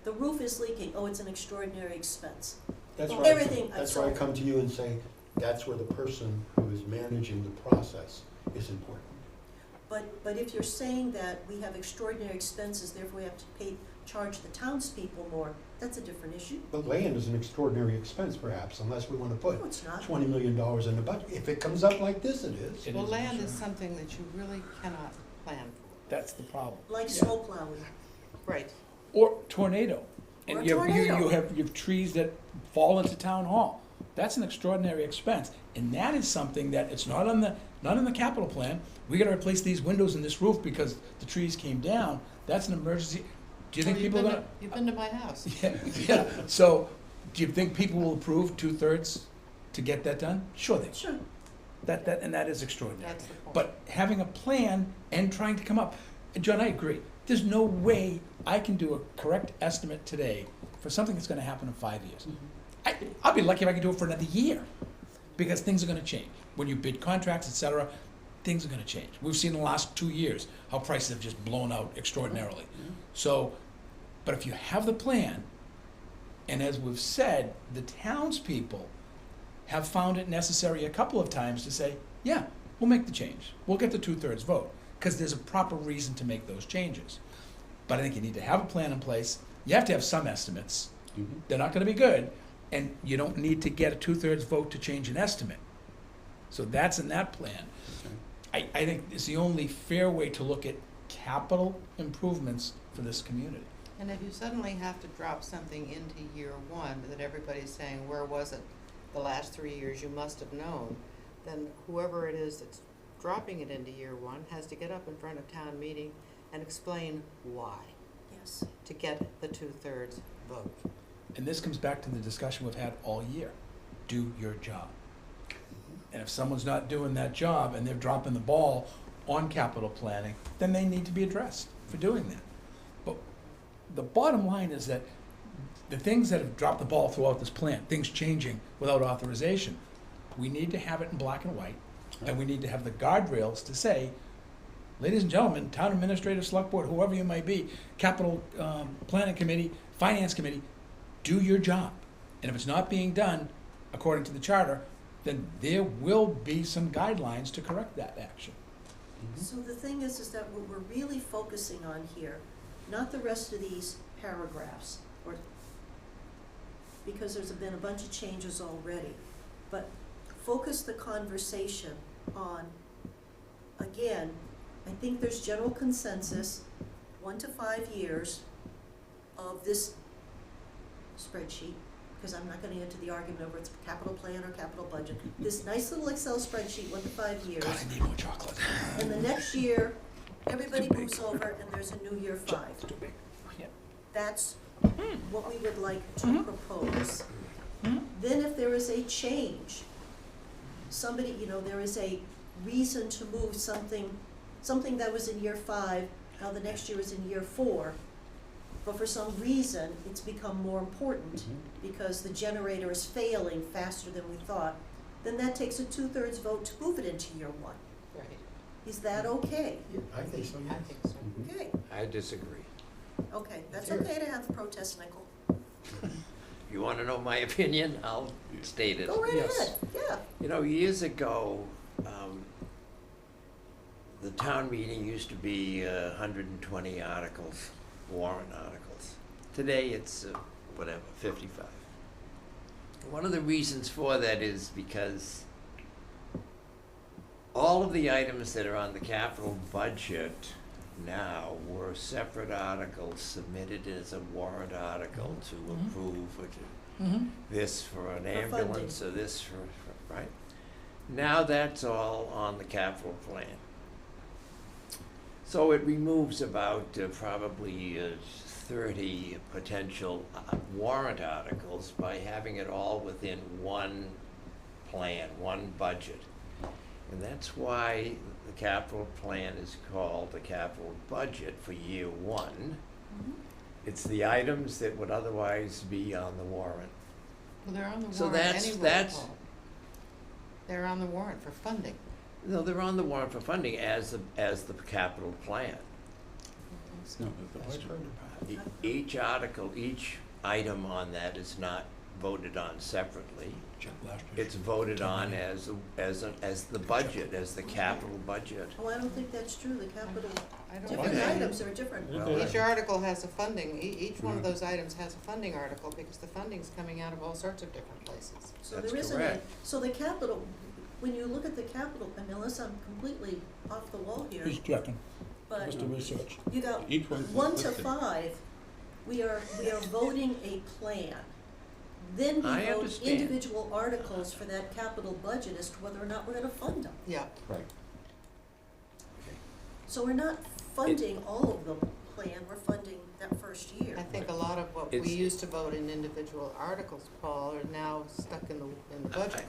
C: the roof is leaking, oh, it's an extraordinary expense.
G: That's
C: Well,
G: why,
C: everything-
G: that's why I come to you and say, that's where the person who is managing the process is important.
C: But if you're saying that we have extraordinary expenses, therefore we have to charge the townspeople more, that's a different issue.
G: But land is an extraordinary expense perhaps, unless we want to put
C: No, it's not.
G: $20 million in the budget. If it comes up like this, it is.
A: It
B: Well,
A: is
B: land is
A: insurance.
B: something that you really cannot plan for.
A: That's the problem.
C: Like
A: Yeah.
C: snow plowing.
B: Right.
A: Or tornado.
C: Or
A: And
C: a
A: you have, you
C: tornado.
A: have trees that fall into town hall. That's an extraordinary expense. And that is something that it's not in the capital plan. We gotta replace these windows in this roof because the trees came down. That's an emergency. Do you think
B: Well, you've
A: people are
B: been
A: gonna?
B: to- You've been to my house.
A: Yeah, yeah. So, do you think people will approve 2/3 to get that done? Sure they will.
C: Sure.
A: And that is extraordinary.
B: That's the point.
A: But having a plan and trying to come up, and John, I agree. There's no way I can do a correct estimate today for something that's gonna happen in 5 years. I'll be lucky if I can do it for another year, because things are gonna change. When you bid contracts, et cetera, things are gonna change. We've seen in the last 2 years how prices have just blown out extraordinarily. So, but if you have the plan, and as we've said, the townspeople have found it necessary a couple of times to say, yeah, we'll make the change. We'll get the 2/3 vote, because there's a proper reason to make those changes. But I think you need to have a plan in place. You have to have some estimates.
F: Mhm.
A: They're not gonna be good, and you don't need to get a 2/3 vote to change an estimate. So that's in that plan. I think it's the only fair way to look at capital improvements for this community.
B: And if you suddenly have to drop something into year one that everybody's saying, where was it the last 3 years, you must have known, then whoever it is that's dropping it into year one has to get up in front of town meeting and explain why,
C: Yes.
B: to get the 2/3 vote.
A: And this comes back to the discussion we've had all year. Do your job. And if someone's not doing that job and they're dropping the ball on capital planning, then they need to be addressed for doing that. But the bottom line is that the things that have dropped the ball throughout this plan, things changing without authorization, we need to have it in black and white, and we need to have the guardrails to say, ladies and gentlemen, town administrator, select board, whoever you may be, capital planning committee, finance committee, do your job. And if it's not being done according to the charter, then there will be some guidelines to correct that action.
C: So the thing is that what we're really focusing on here, not the rest of these paragraphs, or, because there's been a bunch of changes already, but focus the conversation on, again, I think there's general consensus, 1 to 5 years of this spreadsheet, because I'm not gonna get into the argument over it's capital plan or capital budget. This nice little Excel spreadsheet, 1 to 5 years.
A: God, I need more chocolate.
C: And the next year, everybody
A: Too big.
C: moves over and there's a new year 5.
A: It's too big. Yeah.
C: That's what we would like to
A: Mhm.
C: propose.
A: Mhm.
C: Then if there is a change, somebody, there is a reason to move something that was in year 5, now the next year is in year 4, but for some reason, it's become more important
F: Mhm.
C: because the generator is failing faster than we thought, then that takes a 2/3 vote to move it into year 1.
B: Right.
C: Is that okay?
G: Yeah, I think so,
B: I
G: yes.
B: think so.
F: Mhm.
C: Okay,
E: I disagree.
C: okay, that's
G: Sure.
C: okay to have the protest, Nickel.
E: If you wanna know my opinion, I'll state it.
C: Go right
A: Yes.
C: ahead, yeah.
E: You know, years ago, the town meeting used to be 120 articles, warrant articles. Today, it's, 55. One of the reasons for that is because all of the items that are on the capital budget now were separate articles submitted as a warrant article to
A: Mhm.
E: approve, which
A: Mm-hmm.
E: this for an
C: For
E: ambulance or this for, right? Now that's all on the capital plan. So it removes about probably 30 potential warrant articles by having it all within one plan, one budget. And that's why the capital plan is called the capital budget for year 1. It's the items that would otherwise be on the warrant.
B: Well, they're on the
E: So
B: warrant
E: that's-
B: anyway,
E: that's-
B: Paul. They're on the warrant for funding.
E: No, they're on the warrant for funding as the capital plan.
F: No, the budget.
E: Each article, each item on that is not voted on separately.
A: Check last year.
E: It's voted on as the budget, as the capital budget.
C: Oh, I don't think that's true, the capital,
B: I don't
C: different
B: think-
C: items are different.
E: Well,
B: Each article has a funding, each one of
F: Yeah.
B: those items has a funding article, because the funding's coming out of all sorts of different places.
C: So
E: That's
C: there isn't a,
E: correct.
C: so the capital, when you look at the capital, and unless I'm completely off the wall here,
A: He's checking,
C: but
A: Mr. Research.
C: you got
F: Each one's
C: 1 to
F: listed.
C: 5, we are voting a plan. Then we
E: I
C: vote
E: understand.
C: individual articles for that capital budget as to whether or not we're gonna fund them.
B: Yeah,
F: Right.
C: So we're not funding all of the plan, we're funding that first year.
B: I think a lot of what we
E: It's-
B: used to vote in individual articles, Paul, are now stuck in the budget.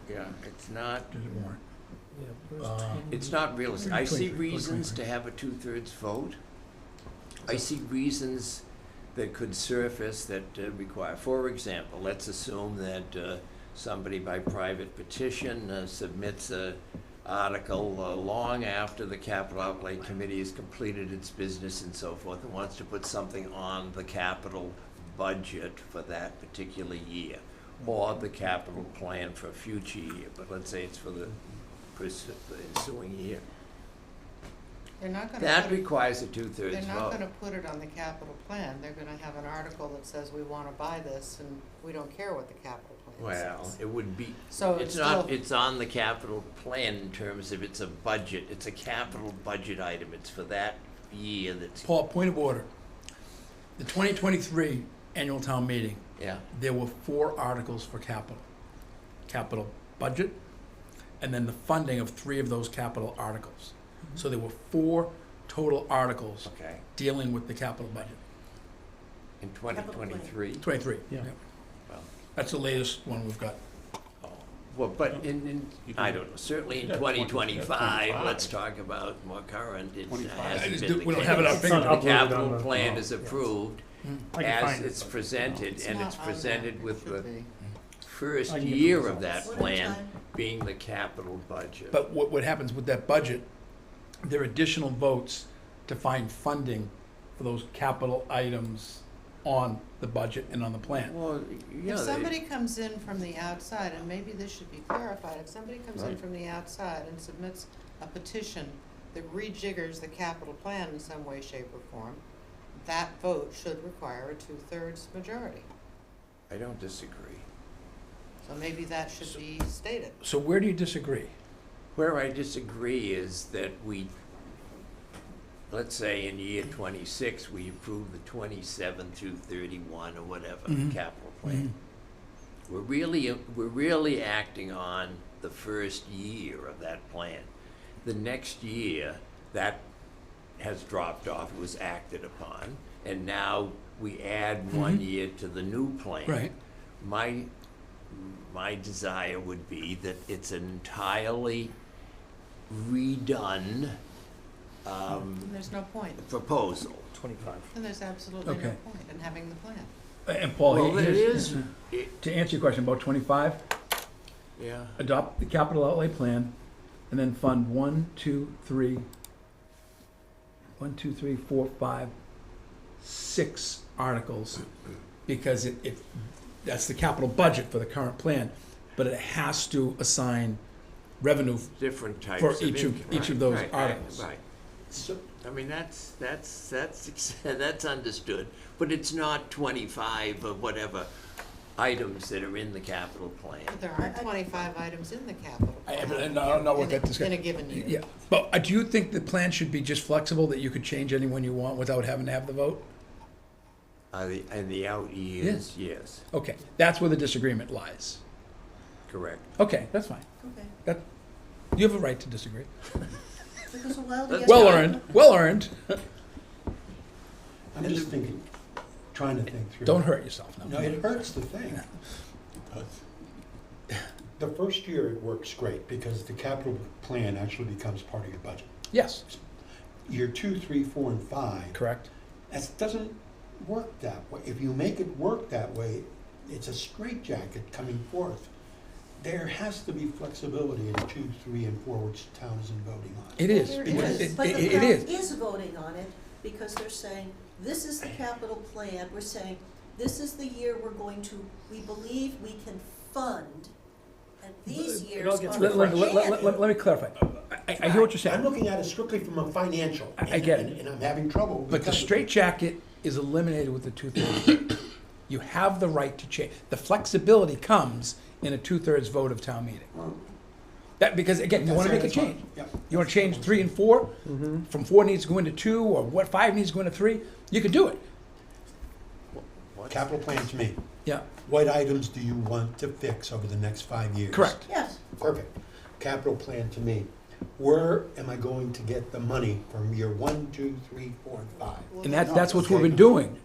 E: Yeah, it's not,
A: Does it warrant?
D: Yeah, where's
A: Uh,
D: 10?
E: it's not realistic. I see
A: 23,
E: reasons to
A: 23.
E: have a 2/3 vote. I see reasons that could surface that require, for example, let's assume that somebody by private petition submits a article long after the capital outlay committee has completed its business and so forth, and wants to put something on the capital budget for that particular year, or the capital plan for a future year, but let's say it's for the ensuing year.
B: They're not gonna
E: That
B: put it,
E: requires a 2/3
B: they're
E: vote.
B: not gonna put it on the capital plan, they're gonna have an article that says we wanna buy this, and we don't care what the capital plan
E: Well,
B: says.
E: it would be,
B: So
E: it's
B: it's
E: not,
B: still,
E: it's on the capital plan in terms of it's a budget, it's a capital budget item, it's for that year that's,
A: Paul, point of order. The 2023 annual town meeting,
E: yeah.
A: there were 4 articles for capital. Capital budget, and then the funding of 3 of those capital articles. So there were 4 total articles
E: Okay,
A: dealing with the capital budget.
E: in 2023,
A: 23,
D: Yeah.
E: well,
A: That's the latest one we've got.
E: well, but in,
F: You
E: I
F: can-
E: don't know, certainly in
F: Yeah,
E: 2025,
F: 25.
E: let's talk about more current, it
F: 25.
A: I
E: hasn't
A: just
E: been
A: do-
E: the
A: we don't have it on
E: case.
D: It's not
A: fingertips.
E: The
D: uploaded on
E: capital
D: the-
E: plan
D: oh,
E: is
D: yes.
E: approved
D: I can
E: as
D: find
E: it's
D: it.
E: presented,
B: it's
E: and
B: not
E: it's
B: on
E: presented
B: there.
E: with
B: It should
E: the
B: be.
E: first
D: I can get the
E: year of that
D: results.
C: One at a
E: plan
C: time.
E: being the capital budget.
A: But what happens with that budget, there are additional votes to find funding for those capital items on the budget and on the plan.
E: Well, yeah,
B: If
E: they-
B: somebody comes in from the outside, and maybe this should be clarified, if somebody comes in
F: Right.
B: from the outside and submits a petition that rejiggers the capital plan in some way, shape, or form, that vote should require a 2/3 majority.
E: I don't disagree.
B: So maybe that should be stated.
A: So where do you disagree?
E: Where I disagree is that we, let's say in year 26, we approve the 27 through 31 or whatever
A: Mhm.
E: capital plan. We're really acting on the first year of that plan. The next year, that has dropped off, it was acted upon, and now we add one
A: Mhm.
E: year to the new plan.
A: Right.
E: My desire would be that it's an entirely redone
B: And there's no point,
E: proposal.
D: 25.
B: and there's absolutely no
A: Okay.
B: point in having the plan.
A: And Paul,
E: Well, it
A: here's-
E: is, it-
A: to answer your question about 25,
E: yeah,
A: adopt the capital outlay plan, and then fund 1, 2, 3, 4, 5, 6 articles, because that's the capital budget for the current plan, but it has to assign revenue.
E: different types
A: For
E: of
A: each of-
E: income.
A: each of
E: Right,
A: those
E: right,
A: articles.
E: Right,
G: So,
E: I mean, that's that's understood, but it's not 25 or whatever items that are in the capital plan.
B: But there aren't 25 items in the capital plan.
A: And I don't know what
B: in
A: that
B: a-
A: discussion.
B: In a given year.
A: Yeah, but do you think the plan should be just flexible, that you could change any one you want without having to have the vote?
E: In the out years, yes,
A: Okay, that's where the disagreement lies.
E: correct.
A: Okay, that's fine.
C: Okay,
A: You have a right to disagree.
C: took us a while to
E: That's
C: get.
A: Well
C: to-
A: earned, well earned.
G: I'm just thinking, trying to think through.
A: Don't hurt yourself
G: No,
A: now.
G: it hurts to think. The first year it works great because the capital plan actually becomes part of your budget.
A: Yes,
G: Year 2, 3, 4, and 5,
A: correct.
G: that doesn't work that way. If you make it work that way, it's a straitjacket coming forth. There has to be flexibility in 2, 3, and 4, which the town isn't voting on.
A: It is.
C: There
A: It-
C: is,
A: it-
C: but the
A: it
C: town
A: is.
C: is voting on it, because they're saying, this is the capital plan, we're saying, this is the year we're going to, we believe we can fund, and these
D: It
C: years
D: all
C: are
D: gets
C: planned.
A: Let me clarify. I hear what you're
G: I'm
A: saying,
G: looking at it strictly from a financial.
A: I get it.
G: And I'm having trouble.
A: but the
G: because of-
A: straitjacket is eliminated with the 2/3 vote. You have the right to change. The flexibility comes in a 2/3 vote of town meeting. That, because again, you wanna make a
G: That's fine.
A: change.
G: Yep.
A: You wanna change 3 and 4, from 4 needs to go into 2, or what 5 needs to go into 3, you can do it.
E: What's-
G: Capital plan to me,
A: Yeah,
G: what items do you want to fix over the next 5 years?
A: correct.
C: Yes,
G: Perfect. Capital plan to me, where am I going to get the money from year 1, 2, 3, 4, and 5?
A: And that's what we've been doing.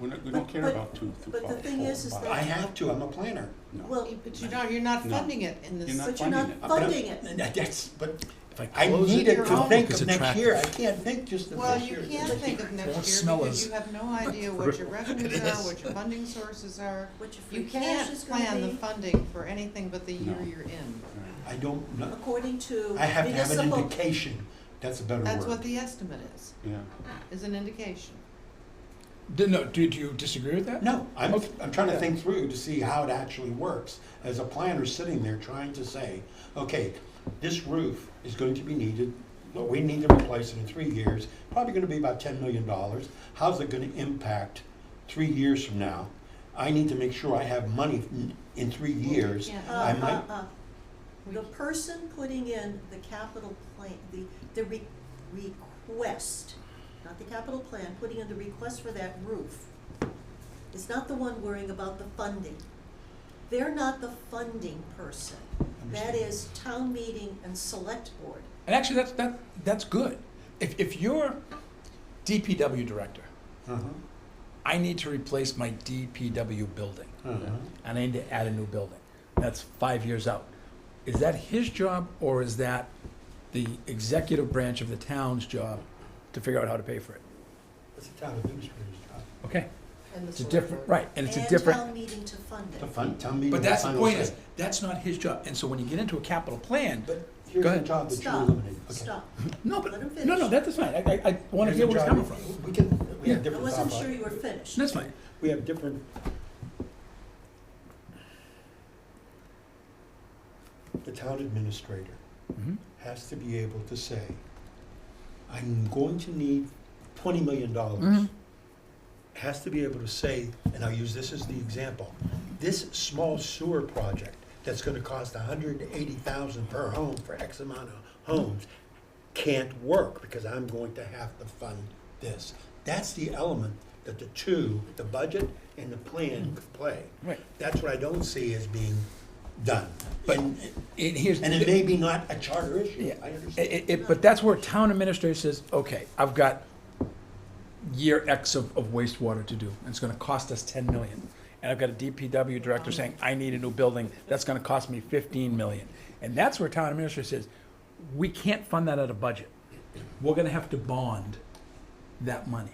F: We don't care
C: But-
F: about 2 through
C: but the
F: 5,
C: thing
F: 4,
C: is
F: and
C: that-
F: 5.
G: I have to, I'm a planner.
F: No.
C: well,
B: But you're not
F: No.
B: funding it in this.
F: You're not
C: but you're not
F: funding it.
C: funding it.
G: That's, but
A: If I
G: I
A: close
G: need
A: it,
G: it to
B: Your
G: think
A: it's
G: of next
A: attractive.
G: year. I can't think just of
B: Well,
G: this
B: you
G: year.
B: can't think of
A: Won't
B: next year
A: smell
B: because
A: as-
B: you have no idea what your revenues
G: It
B: are,
G: is.
B: what your funding sources are.
C: What your free
B: You
C: cash is
B: can't
C: gonna
B: plan the
C: be,
B: funding for anything but the year
F: No.
B: you're in.
G: I don't, know.
C: according to
G: I have to have an
C: municipal.
G: indication. That's a better
B: That's what
G: word.
B: the estimate
F: Yeah.
B: is an indication.
A: No, do you disagree with that?
G: No, I'm
A: Okay.
G: trying to think through to see how it actually works. As a planner sitting there trying to say, okay, this roof is going to be needed, but we need to replace it in 3 years, probably gonna be about $10 million. How's it gonna impact 3 years from now? I need to make sure I have money in 3 years.
B: can't-
G: I might,
C: The person putting in the capital plan, the request, not the capital plan, putting in the request for that roof, is not the one worrying about the funding. They're not the funding person. That
G: Understand.
C: is town meeting and select board.
A: And actually, that's good. If you're DPW director,
G: uh-huh,
A: I need to replace my DPW building,
G: uh-huh.
A: and I need to add a new building. That's 5 years out. Is that his job, or is that the executive branch of the town's job to figure out how to pay for it?
G: It's a town administrator's job.
A: Okay,
B: And the
A: it's a
B: select
A: different,
B: board.
A: right, and it's a
C: And
A: different,
C: town meeting to fund
G: The
C: it.
G: fund, town meeting.
A: but that's the
G: final
A: point
G: say.
A: is, that's not his job. And so when you get into a capital plan,
G: But here's
A: Go
G: the
A: ahead.
G: job that you're
C: Stop,
G: eliminating. Okay.
C: stop.
A: no, but,
C: Let him
A: no,
C: finish.
A: that's fine. I want to
G: Here's
A: hear
G: the
A: where he's
G: job.
A: coming from.
G: We can, we
A: Yeah.
G: have
C: I
G: different
C: wasn't
G: thought
C: sure
G: process.
C: you were finished.
A: That's fine.
G: We have different. The town administrator
A: Mhm.
G: has to be able to say, I'm going to need $20 million.
A: Mhm.
G: Has to be able to say, and I'll use this as the example, this small sewer project that's gonna cost $180,000 per home for X amount of homes can't work because I'm going to have to fund this. That's the element that the two, the budget and the plan could play.
A: Right.
G: That's what I don't see as being done.
A: But-
G: And,
A: And here's.
G: and it may be not a charter issue,
A: Yeah.
G: I understand.
A: But that's where town administrator says, okay, I've got year X of wastewater to do, and it's gonna cost us 10 million. And I've got a DPW director saying, I need a new building, that's gonna cost me 15 million. And that's where town administrator says, we can't fund that out of budget. We're gonna have to bond that money.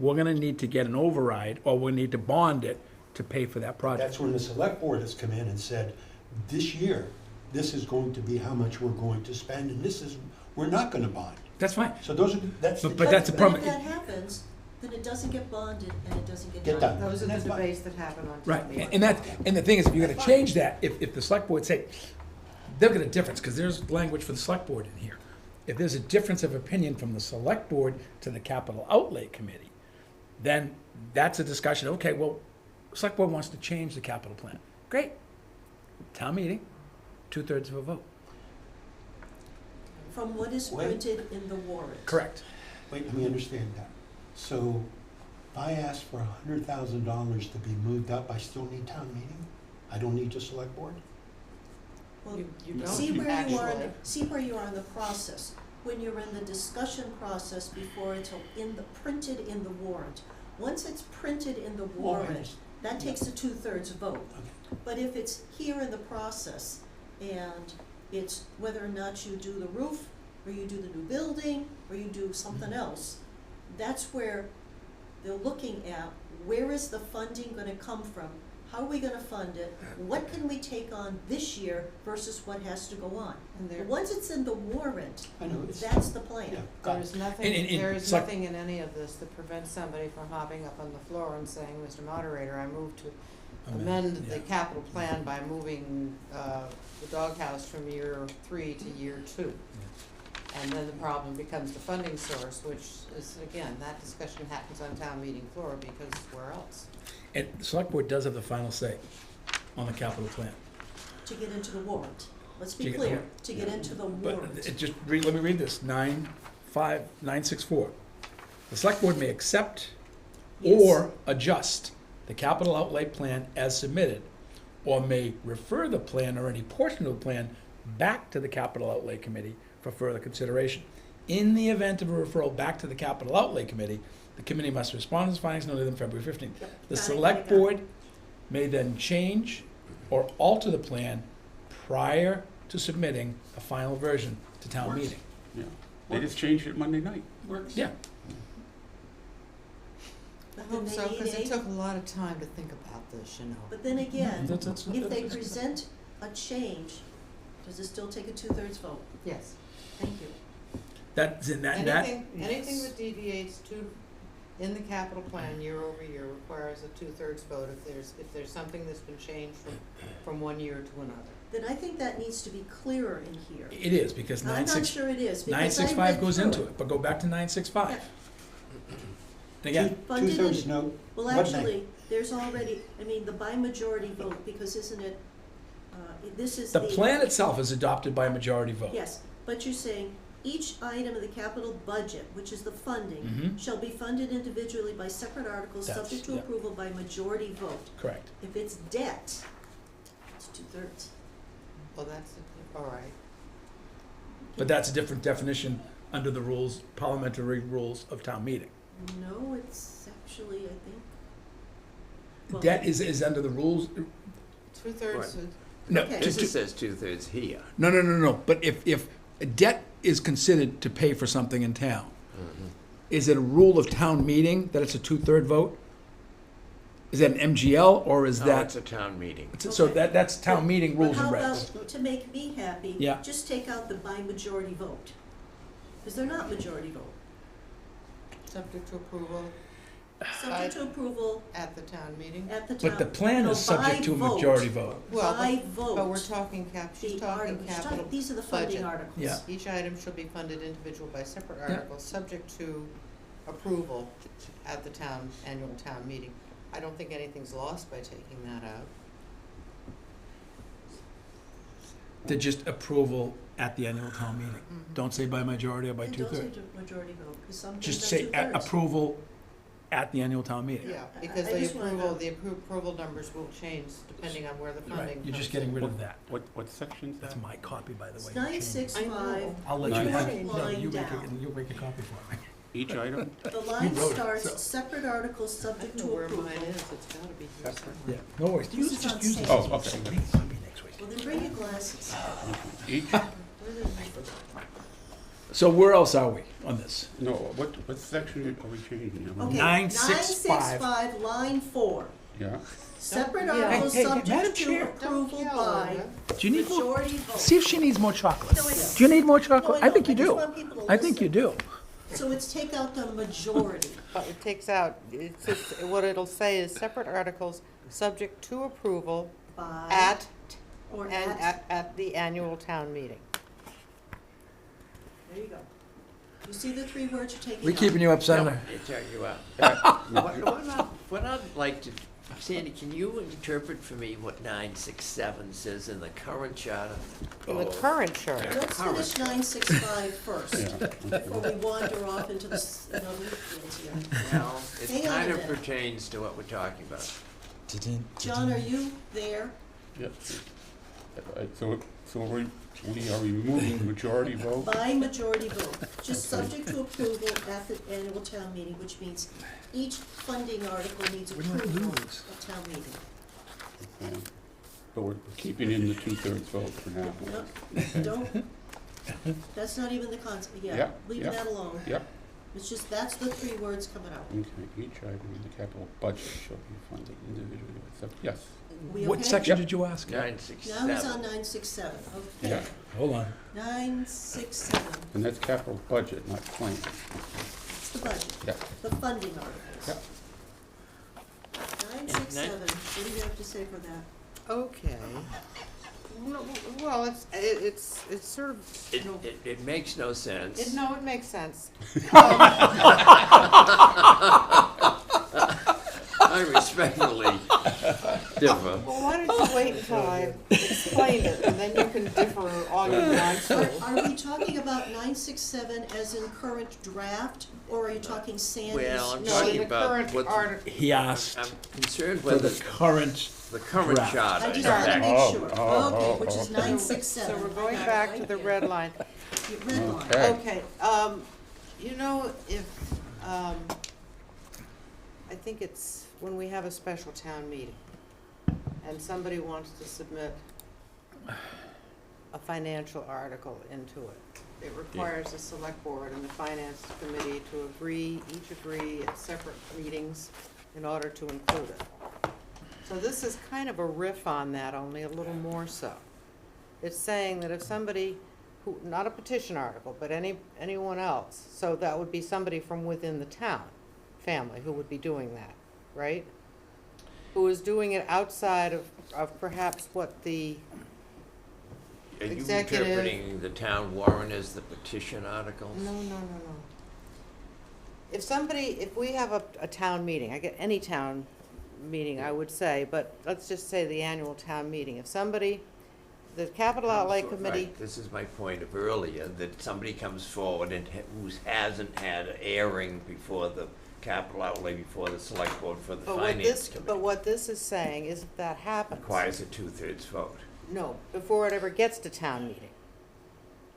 A: We're gonna need to get an override, or we'll need to bond it to pay for that project.
G: That's when the select board has come in and said, this year, this is going to be how much we're going to spend, and this is, we're not gonna bond.
A: That's fine.
G: So those are, that's the.
A: But that's the
C: But
A: problem.
C: if that happens, then it doesn't get bonded and it doesn't
G: Get
C: get
G: done.
C: done.
B: Those are the
G: That's fine.
B: debates that happen on
A: Right,
B: town meeting.
A: and the thing is, if you're gonna change that, if the select board say, they'll get a difference, because there's language for the select board in here. If there's a difference of opinion from the select board to the capital outlay committee, then that's a discussion, okay, well, select board wants to change the capital plan. Great. Town meeting, 2/3 of a vote.
C: From what is
G: Wait.
C: printed in the warrant.
A: Correct.
G: Wait, let me understand that. So if I ask for $100,000 to be moved up, I still need town meeting? I don't need the select board?
C: Well,
B: You don't
C: see where you are,
B: actually.
C: see where you are in the process. When you're in the discussion process before it's printed in the warrant. Once it's printed in the warrant, that takes a 2/3 vote.
G: Okay.
C: But if it's here in the process and it's whether or not you do the roof, or you do the new building, or you do something else, that's where they're looking at, where is the funding gonna come from? how are we gonna fund it? What can we take on this year versus what has to go on?
B: And there,
C: Once it's in the warrant,
G: I know, it's,
C: that's the plan.
G: yeah, got
B: there
G: it.
B: is nothing,
A: And
B: there is
A: it's like-
B: nothing in any of this that prevents somebody from hopping up on the floor and saying, Mr. Moderator, I move to amend the
A: yeah.
B: capital plan by moving, the doghouse from year 3 to year 2. And then the problem becomes the funding source, which is, again, that discussion happens on town meeting floor, because where else?
A: And the select board does have the final say on the capital plan.
C: To get into the warrant. Let's
A: To
C: be
A: get-
C: clear, to get into the
A: But
C: warrant.
A: it just, let me read this, 964. The select board may accept
C: Yes.
A: or adjust the capital outlay plan as submitted, or may refer the plan or any portion of the plan back to the capital outlay committee for further consideration. In the event of a referral back to the capital outlay committee, the committee must respond to its findings no later than February 15th.
C: Yep.
A: The
C: Got it,
A: select
C: got it.
A: board may then change or alter the plan prior to submitting a final version to town
G: Works.
A: meeting.
F: Yeah, they just changed it Monday night.
G: Works.
A: Yeah,
B: I
C: But then
B: hope
C: they
B: so,
C: need
B: because it
C: eight-
B: took a lot of time to think about this, you know.
C: But then again,
A: That's-
C: if they present a change, does it still take a 2/3 vote?
B: Yes.
C: Thank you.
A: that's in that,
B: Anything that deviates in the capital plan year over year requires a 2/3 vote if there's something that's been changed from one year to another.
C: Then I think that needs to be clearer in here.
A: it is, because
C: I'm not sure it is, because I
A: 965
C: read
A: goes
C: through
A: into it, but go back to 965. And again,
C: Funded
G: Two-thirds
C: in-
G: no,
C: Well,
G: what night?
C: actually, there's already, I mean, the by majority vote, because isn't it, this is
A: the plan itself is adopted by a majority vote.
C: Yes, but you're saying each item of the capital budget, which is the funding,
A: Mhm.
C: shall be funded individually by separate articles,
A: That's-
C: subject to
A: yeah.
C: approval by majority vote.
A: Correct.
C: If it's debt, it's 2/3.
B: Well, that's, all right.
A: But that's a different definition under the rules, parliamentary rules of town meeting.
C: No, it's actually, I think. Well,
A: Debt is under the rules,
B: 2/3,
A: no,
C: Okay.
E: This just says 2/3 here.
A: no. But if a debt is considered to pay for something in town, is it a rule of town meeting that it's a 2/3 vote? Is that an MGL, or is
E: No,
A: that,
E: it's a town meeting.
A: so that's town meeting rules and
C: But
A: regs?
C: how about, to make me happy,
A: Yeah.
C: just take out the by majority vote? Because they're not majority vote.
B: subject to approval
C: Subject to approval
B: at the town meeting.
C: at the town.
A: But the plan
C: No,
A: is subject
C: by
A: to a
C: vote.
A: majority vote.
B: Well,
C: By
B: But we're
C: vote.
B: talking she's
C: The
B: talking
C: articles,
B: capital
C: these are the funding
B: budget.
C: articles.
A: Yeah.
B: Each item shall be funded individual by separate
A: Yeah.
B: articles, subject to approval at the annual town meeting. I don't think anything's lost by taking that out.
A: To just approval at the annual town meeting. Don't say by majority or by
C: And don't say
A: 2/3.
C: majority vote, because some things
A: Just
C: are
A: say
C: 2/3.
A: approval at the annual town meeting.
B: Yeah, because
C: I
B: the
C: just wanna
B: approval,
C: know.
B: the approval numbers will change depending on where the funding
A: Right,
B: comes
A: you're just
B: in.
A: getting rid of that.
F: What section's that?
A: That's my copy, by the way.
C: It's
A: You changed it.
C: 965,
A: I'll let
F: Nine
A: you have,
F: six-
A: no,
C: line
A: you make
C: down.
A: you make a copy for me.
F: Each item?
C: the line
A: wrote it,
C: starts,
A: so-
C: separate articles
B: I
C: subject
B: don't
C: to
B: know where
C: approval.
B: mine is, it's gotta be here somewhere.
A: Yeah, no worries.
C: This
A: Use,
C: is
A: just
C: on
A: use it.
C: stage.
F: Oh, okay.
A: Bring it to me next week.
C: Well, then bring your glasses.
F: Each?
A: So where else are we on this?
F: No, what section are we changing?
C: Okay,
A: 965.
C: 965, line 4.
F: Yeah,
C: Separate
B: Don't yell.
C: articles
A: Hey, Madam
C: subject to
A: Chair.
C: approval
B: Don't yell,
C: by
B: Olga.
A: Do you need more?
C: majority vote.
A: See if she needs more chocolate.
C: No, I don't.
A: Do you need more
C: No,
A: chocolate?
C: I
A: I think you
C: don't. I
A: do.
C: just want people to
A: I think you
C: listen.
A: do.
C: So it's take out the majority.
B: But it takes out, it's just, what it'll say is separate articles, subject to approval
C: By.
B: at,
C: Or
B: and
C: at.
B: at the annual town meeting.
C: There you go. You see the 3 words you're taking out?
A: We keeping you up, Senator?
E: You check you out. What I'd like to, Sandy, can you interpret for me what 967 says in the current charter?
B: In the current charter,
C: Let's finish 965 first,
F: yeah.
C: before we wander off into another field here.
E: Well, it
C: Hang on a
E: kind of
C: minute.
E: pertains to what we're talking about.
C: John, are you there?
F: Yep. So we are removing majority vote?
C: By majority vote, just subject to approval at the annual town meeting, which means each funding article needs
A: We don't
C: approval
A: lose.
C: at town meeting.
F: Okay. But we're keeping in the 2/3 vote for now.
C: No, don't, that's not even the concept, yeah,
F: Yeah,
C: leaving
F: yeah.
C: that alone.
F: Yep,
C: It's just, that's the three words coming out.
F: Okay, each item in the capital budget shall be funded individually, except, yes.
C: We
A: What
C: okay?
A: section
F: Yep.
A: did you ask?
E: 967.
C: Now he's on 967, okay.
F: Yeah.
A: Hold on.
C: 967,
F: And that's capital budget, not plan.
C: it's the budget,
F: Yep.
C: the funding articles.
F: Yep.
C: 967, what do you have to say for that?
B: Okay. No, well, it's sort of,
E: It makes no sense.
B: it makes sense.
E: I respectfully differ.
B: Well, why don't you wait until I explain it, and then you can differ all you want to.
C: Are we talking about 967 as in current draft, or are you talking Sandy's?
E: Well, I'm
B: No,
E: talking
B: in the
E: about
B: current
E: what-
B: article.
A: He asked
E: I'm concerned
A: for
E: with
A: the
E: the
A: current,
E: current
A: draft.
E: charter.
C: I just
E: in
C: want to
E: fact.
C: make
F: Oh,
C: sure,
F: oh,
C: okay,
F: oh,
C: which is
F: okay.
C: 967.
B: So we're
C: I
B: going
C: got it
B: back
C: right
B: to the
C: here.
B: red line.
C: The red line.
F: Okay.
B: Okay, you know, if, I think it's when we have a special town meeting and somebody wants to submit a financial article into it, it requires the select board and the finance committee to each agree at separate meetings in order to include it. So this is kind of a riff on that, only a little more so. It's saying that if somebody who, not a petition article, but anyone else, so that would be somebody from within the town family who would be doing that, right? Who is doing it outside of perhaps what the,
E: Are you
B: executive-
E: interpreting the town warrant as the petition articles?
B: no. If we have a town meeting, I get any town meeting, I would say, but let's just say the annual town meeting. If somebody, the capital outlay
E: So,
B: committee,
E: right, this is my point of earlier, that somebody comes forward and who hasn't had an airing before the capital outlay, before the select board for the
B: but what
E: finance
B: this,
E: committee.
B: but what this is saying is if that happens.
E: Requires a 2/3 vote.
B: No, before it ever gets to town meeting.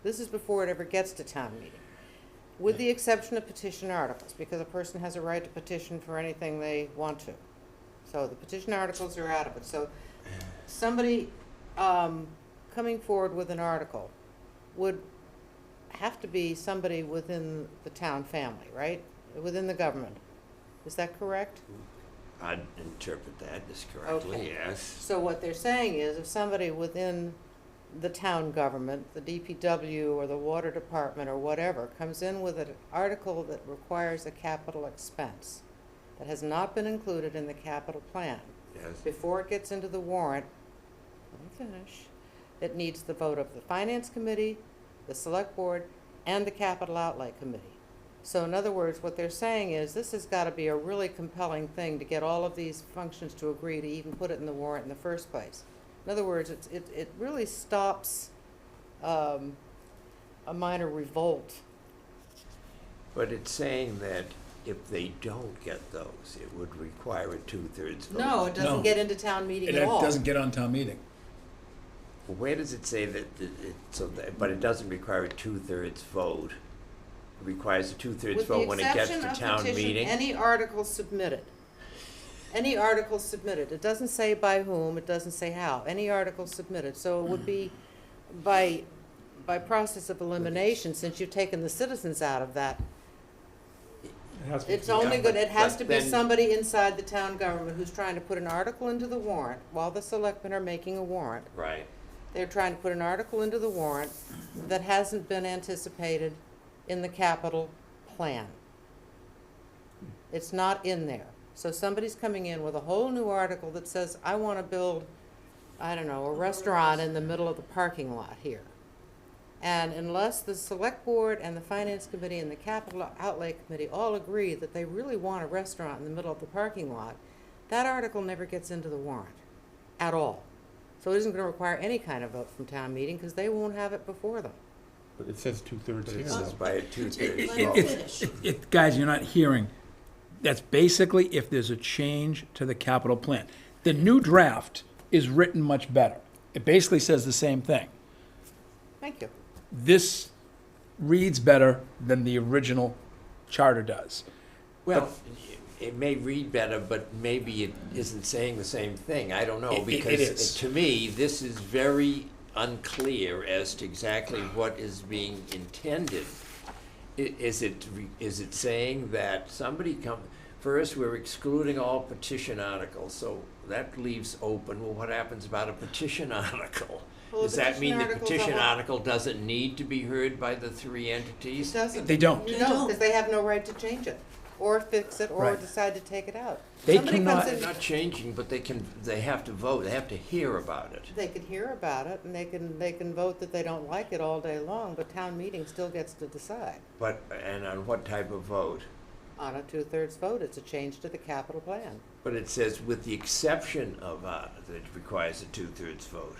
B: This is before it ever gets to town meeting. With the exception of petition articles, because a person has a right to petition for anything they want to. So the petition articles are out of it. So somebody coming forward with an article would have to be somebody within the town family, right? Within the government. Is that correct?
E: I'd interpret that as correctly,
B: Okay.
E: yes.
B: So what they're saying is if somebody within the town government, the DPW or the water department or whatever, comes in with an article that requires a capital expense that has not been included in the capital plan,
E: Yes.
B: before it gets into the warrant, let me finish, it needs the vote of the finance committee, the select board, and the capital outlay committee. So in other words, what they're saying is this has got to be a really compelling thing to get all of these functions to agree to even put it in the warrant in the first place. In other words, it really stops a minor revolt.
E: But it's saying that if they don't get those, it would require a 2/3 vote.
B: No, it doesn't
A: No.
B: get into town meeting
A: it
B: at all.
A: doesn't get on town meeting.
E: Well, where does it say that, but it doesn't require a 2/3 vote? It requires a 2/3 vote when it gets to
B: With the
E: town
B: exception of petition,
E: meeting?
B: any article submitted. Any article submitted. It doesn't say by whom, it doesn't say how. Any article submitted. So it would be by process of elimination, since you've taken the citizens out of that. It's only good, it has
E: but
B: to be
E: then-
B: somebody inside the town government who's trying to put an article into the warrant while the selectmen are making a warrant.
E: Right.
B: They're trying to put an article into the warrant that hasn't been anticipated in the capital plan. It's not in there. So somebody's coming in with a whole new article that says, I want to build, I don't know, a restaurant in the middle of the parking lot here. And unless the select board and the finance committee and the capital outlay committee all agree that they really want a restaurant in the middle of the parking lot, that article never gets into the warrant at all. So it isn't going to require any kind of vote from town meeting because they won't have it before them.
F: But it says 2/3
E: But
F: here,
E: it says
F: though.
E: by a 2/3
C: Let me
E: vote.
C: finish.
A: Guys, you're not hearing. That's basically if there's a change to the capital plan. The new draft is written much better. It basically says the same thing.
B: Thank you.
A: This reads better than the original charter does.
E: Well, it may read better, but maybe it isn't saying the same thing. I don't know,
A: It
E: because
A: is.
E: to me, this is very unclear as to exactly what is being intended. Is it saying that somebody first, we're excluding all petition articles, so that leaves open, well, what happens about a petition article?
B: Well, a
E: Does that mean the
B: article's a
E: petition
B: whole-
E: article doesn't need to be heard by the three
B: It
E: entities?
B: doesn't.
A: They don't.
C: They
B: No,
C: don't.
B: because they have no right to change it, or fix it, or
A: Right.
B: decide to take it out.
A: They
B: Somebody
A: cannot-
B: comes
E: They're
B: in,
E: not changing, but they have to vote, they have to hear about it.
B: they can hear about it, and they can vote that they don't like it all day long, but town meeting still gets to decide.
E: But, and on what type of vote?
B: On a 2/3 vote, it's a change to the capital plan.
E: But it says with the exception of, that it requires a 2/3 vote.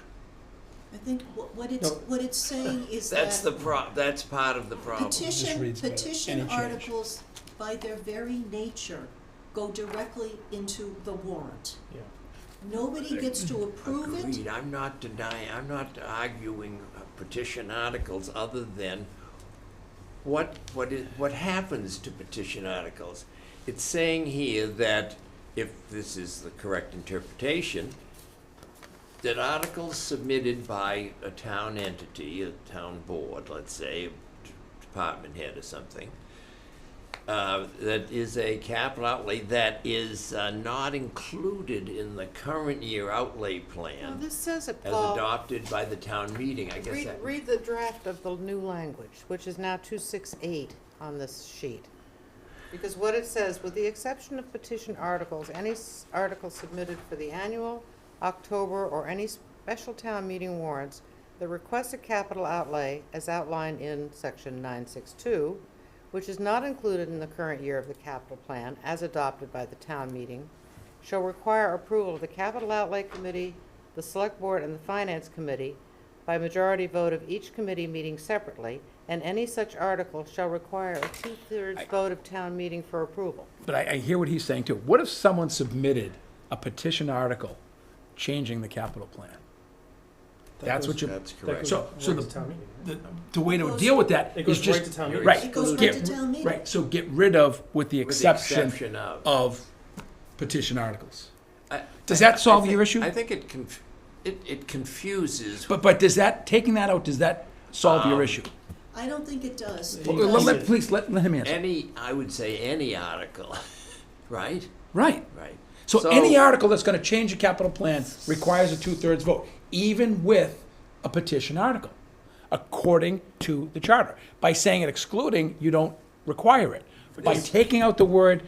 C: I think what
D: No.
C: it's saying is
E: That's
C: that
E: that's part of the problem.
A: Just
C: petition,
A: reads better.
C: petition
A: Any change.
C: articles, by their very nature, go directly into the warrant.
D: Yeah.
C: Nobody gets to approve it.
E: Agreed, I'm not denying, I'm not arguing petition articles other than what happens to petition articles. It's saying here that, if this is the correct interpretation, that articles submitted by a town entity, a town board, let's say, a department head or something, that is a capital outlay that is not included in the current year outlay
B: Well,
E: plan
B: this says it,
E: as
B: Paul.
E: adopted by the town meeting, I guess
B: Read,
E: that.
B: read the draft of the new language, which is now 268 on this sheet. Because what it says, with the exception of petition articles, any article submitted for the annual, October, or any special town meeting warrants that request a capital outlay as outlined in section 962, which is not included in the current year of the capital plan as adopted by the town meeting, shall require approval of the capital outlay committee, the select board, and the finance committee by majority vote of each committee meeting separately, and any such article shall require a 2/3 vote of town meeting for approval.
A: But I hear what he's saying too. What if someone submitted a petition article changing the capital plan? That's what you,
E: That's
D: That
E: correct.
D: goes
A: So-
D: right
A: so
D: to
A: the-
D: town meeting, right?
A: the way to deal with that
D: It
A: is
D: goes right
A: just,
D: to town meeting.
A: right.
C: It goes right
A: get
C: to town meeting.
A: Right, so get rid of, with the
E: With the
A: exception
E: exception of.
A: of petition articles.
E: I-
A: Does
E: I-
A: that solve
E: I think-
A: your issue?
E: I think it confuses.
A: But does that, taking that out, does that solve your issue?
C: I don't think it does.
D: Well,
C: because-
A: Please, let him answer.
E: I would say any article, right?
A: Right.
E: Right.
A: So any article that's gonna change the capital plan requires a 2/3 vote, even with a petition article, according to the charter. By saying it excluding, you don't require it. By taking out the word,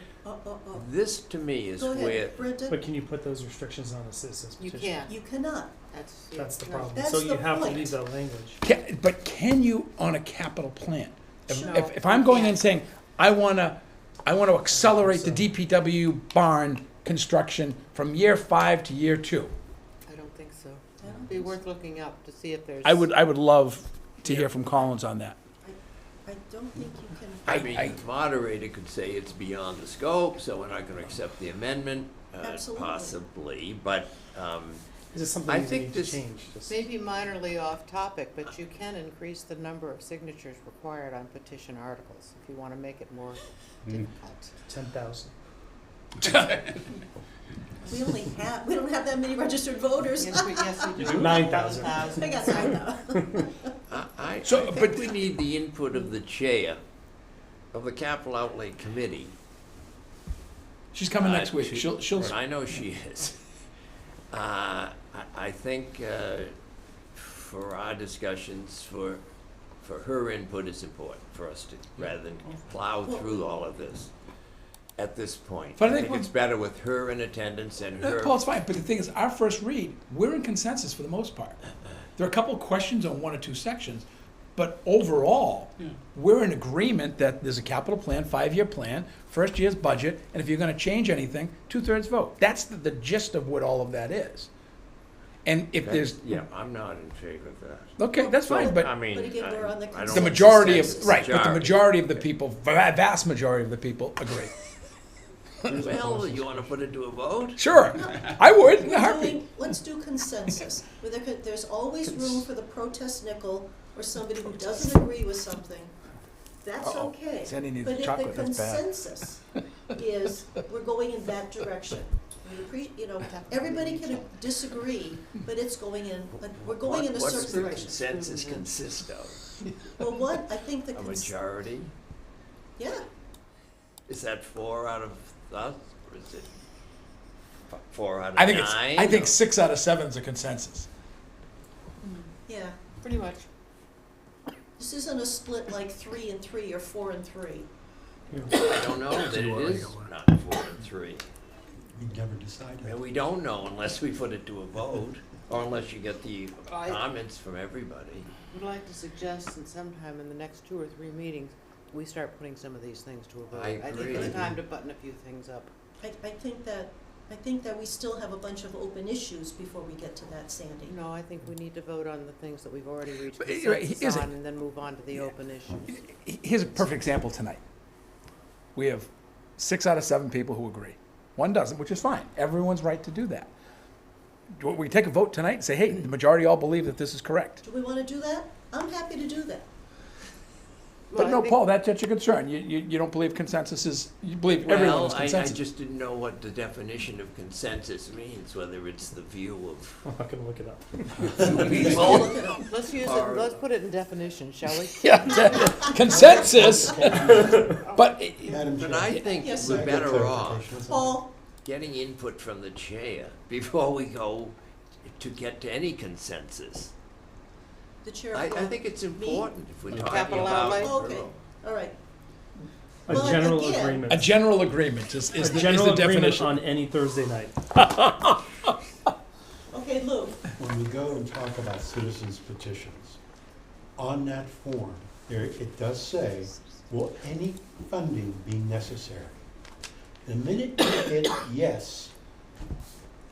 E: This, to me, is
C: Go
E: where,
C: ahead, Brenda.
D: But can you put those restrictions on a citizen's
B: You
D: petition?
B: can't.
C: You cannot.
D: That's the
B: no.
D: problem.
C: That's
D: So you
C: the
D: have to
C: point.
D: leave that language.
A: but can you on a capital plan?
C: Sure.
A: If I'm going in
B: can't.
A: saying, I wanna accelerate the DPW barn construction from year 5 to year 2.
B: I don't think so.
C: I don't
B: It'd be
C: think so.
B: worth looking up to see if there's.
A: I would love to hear from Collins on that.
C: I don't think you can.
E: I mean, the moderator could say it's beyond the scope, so we're not gonna accept the amendment,
C: Absolutely.
E: possibly, but,
D: Is it something
E: I
D: you
E: think
D: need to
E: this-
D: change? Just-
B: Maybe minorly off topic, but you can increase the number of signatures required on petition articles if you want to make it more difficult.
D: 10,000.
C: We don't have that many registered voters.
B: Yes, we do.
D: 9,000.
C: I got 9,000.
E: I
A: So,
E: think we need the input of the chair of the capital outlay committee.
A: She's coming next
E: Uh,
A: week. She'll,
E: I know she is. I think for our discussions, for her input is important for us to, rather than plow through all of this at this point.
A: But I
E: I
A: think
E: think it's better with her in attendance and her.
A: Paul, it's fine, but the thing is, our first read, we're in consensus for the most part. There are a couple of questions on 1 or 2 sections, but overall, we're in agreement that there's a capital plan, 5-year plan, first year's budget, and if you're gonna change anything, 2/3 vote. That's the gist of what all of that is. And if there's,
E: Yeah, I'm not in favor of that.
A: okay, that's fine,
E: I
A: but
E: mean,
C: But again, we're on the
E: I don't-
A: the majority of,
C: Consensus.
A: right, but the majority of the people, vast majority of the people agree.
E: Well, you wanna put it to a vote?
A: Sure, I would, in a heartbeat.
C: Let's do consensus. There's always room for the protest nickel or somebody who doesn't agree with something. That's
A: Uh-oh.
C: okay.
A: Sandy needs
C: But
A: chocolate,
C: if the
A: that's bad.
C: consensus is we're going in that direction, everybody can disagree, but it's going in, we're going in a
E: What's
C: certain
E: the
C: direction.
E: consensus consist of?
C: Well, I think the
E: A majority?
C: Yeah,
E: Is that 4 out of us, or is it 4 out of
A: I
E: 9?
A: think I think 6 out of 7 is a consensus.
C: yeah.
B: Pretty much.
C: This isn't a split like 3 and 3 or 4 and 3.
E: I don't know that it is not 4 and 3.
G: We never decided.
E: And we don't know unless we put it to a vote, or unless you get the comments from everybody.
B: Would like to suggest that sometime in the next 2 or 3 meetings, we start putting some of these things to a vote.
E: I
B: think
E: agree.
B: it's time to button a few things up.
C: I think that we still have a bunch of open issues before we get to that, Sandy.
B: No, I think we need to vote on the things that we've already reached
A: But, here's
B: consensus
A: a-
B: on, and then move on to the open issues.
A: Here's a perfect example tonight. We have 6 out of 7 people who agree. 1 doesn't, which is fine. Everyone's right to do that. We take a vote tonight and say, hey, the majority all believe that this is correct.
C: Do we want to do that? I'm happy to do that.
A: But
B: Well, I
A: no,
B: think-
A: Paul, that's your concern. You don't believe consensus is, you believe everyone's
E: Well, I
A: consensus.
E: just didn't know what the definition of consensus means, whether it's the view of
D: I'm not gonna look it up.
E: people.
C: Look it up.
B: Let's use
E: Or-
B: it, let's put it in definition, shall we?
A: Yeah, consensus, but
G: Madam
E: But
G: Chair.
E: I think
C: Yes,
E: we're
C: sir.
E: better off
G: Clarification on something?
C: Paul,
E: getting input from the chair before we go to get to any consensus.
C: the chair
E: I
C: of
E: think it's important if we're talking
B: Capital
E: about.
B: outlay?
C: Okay, all right.
D: A
C: Well,
D: general
C: again-
D: agreement.
A: a general agreement is
D: A
A: the
D: general agreement
A: definition.
D: on any Thursday night.
C: Okay, Lou,
G: When we go and talk about citizens petitions, on that form, there, it does say, will any funding be necessary? The minute you hit yes,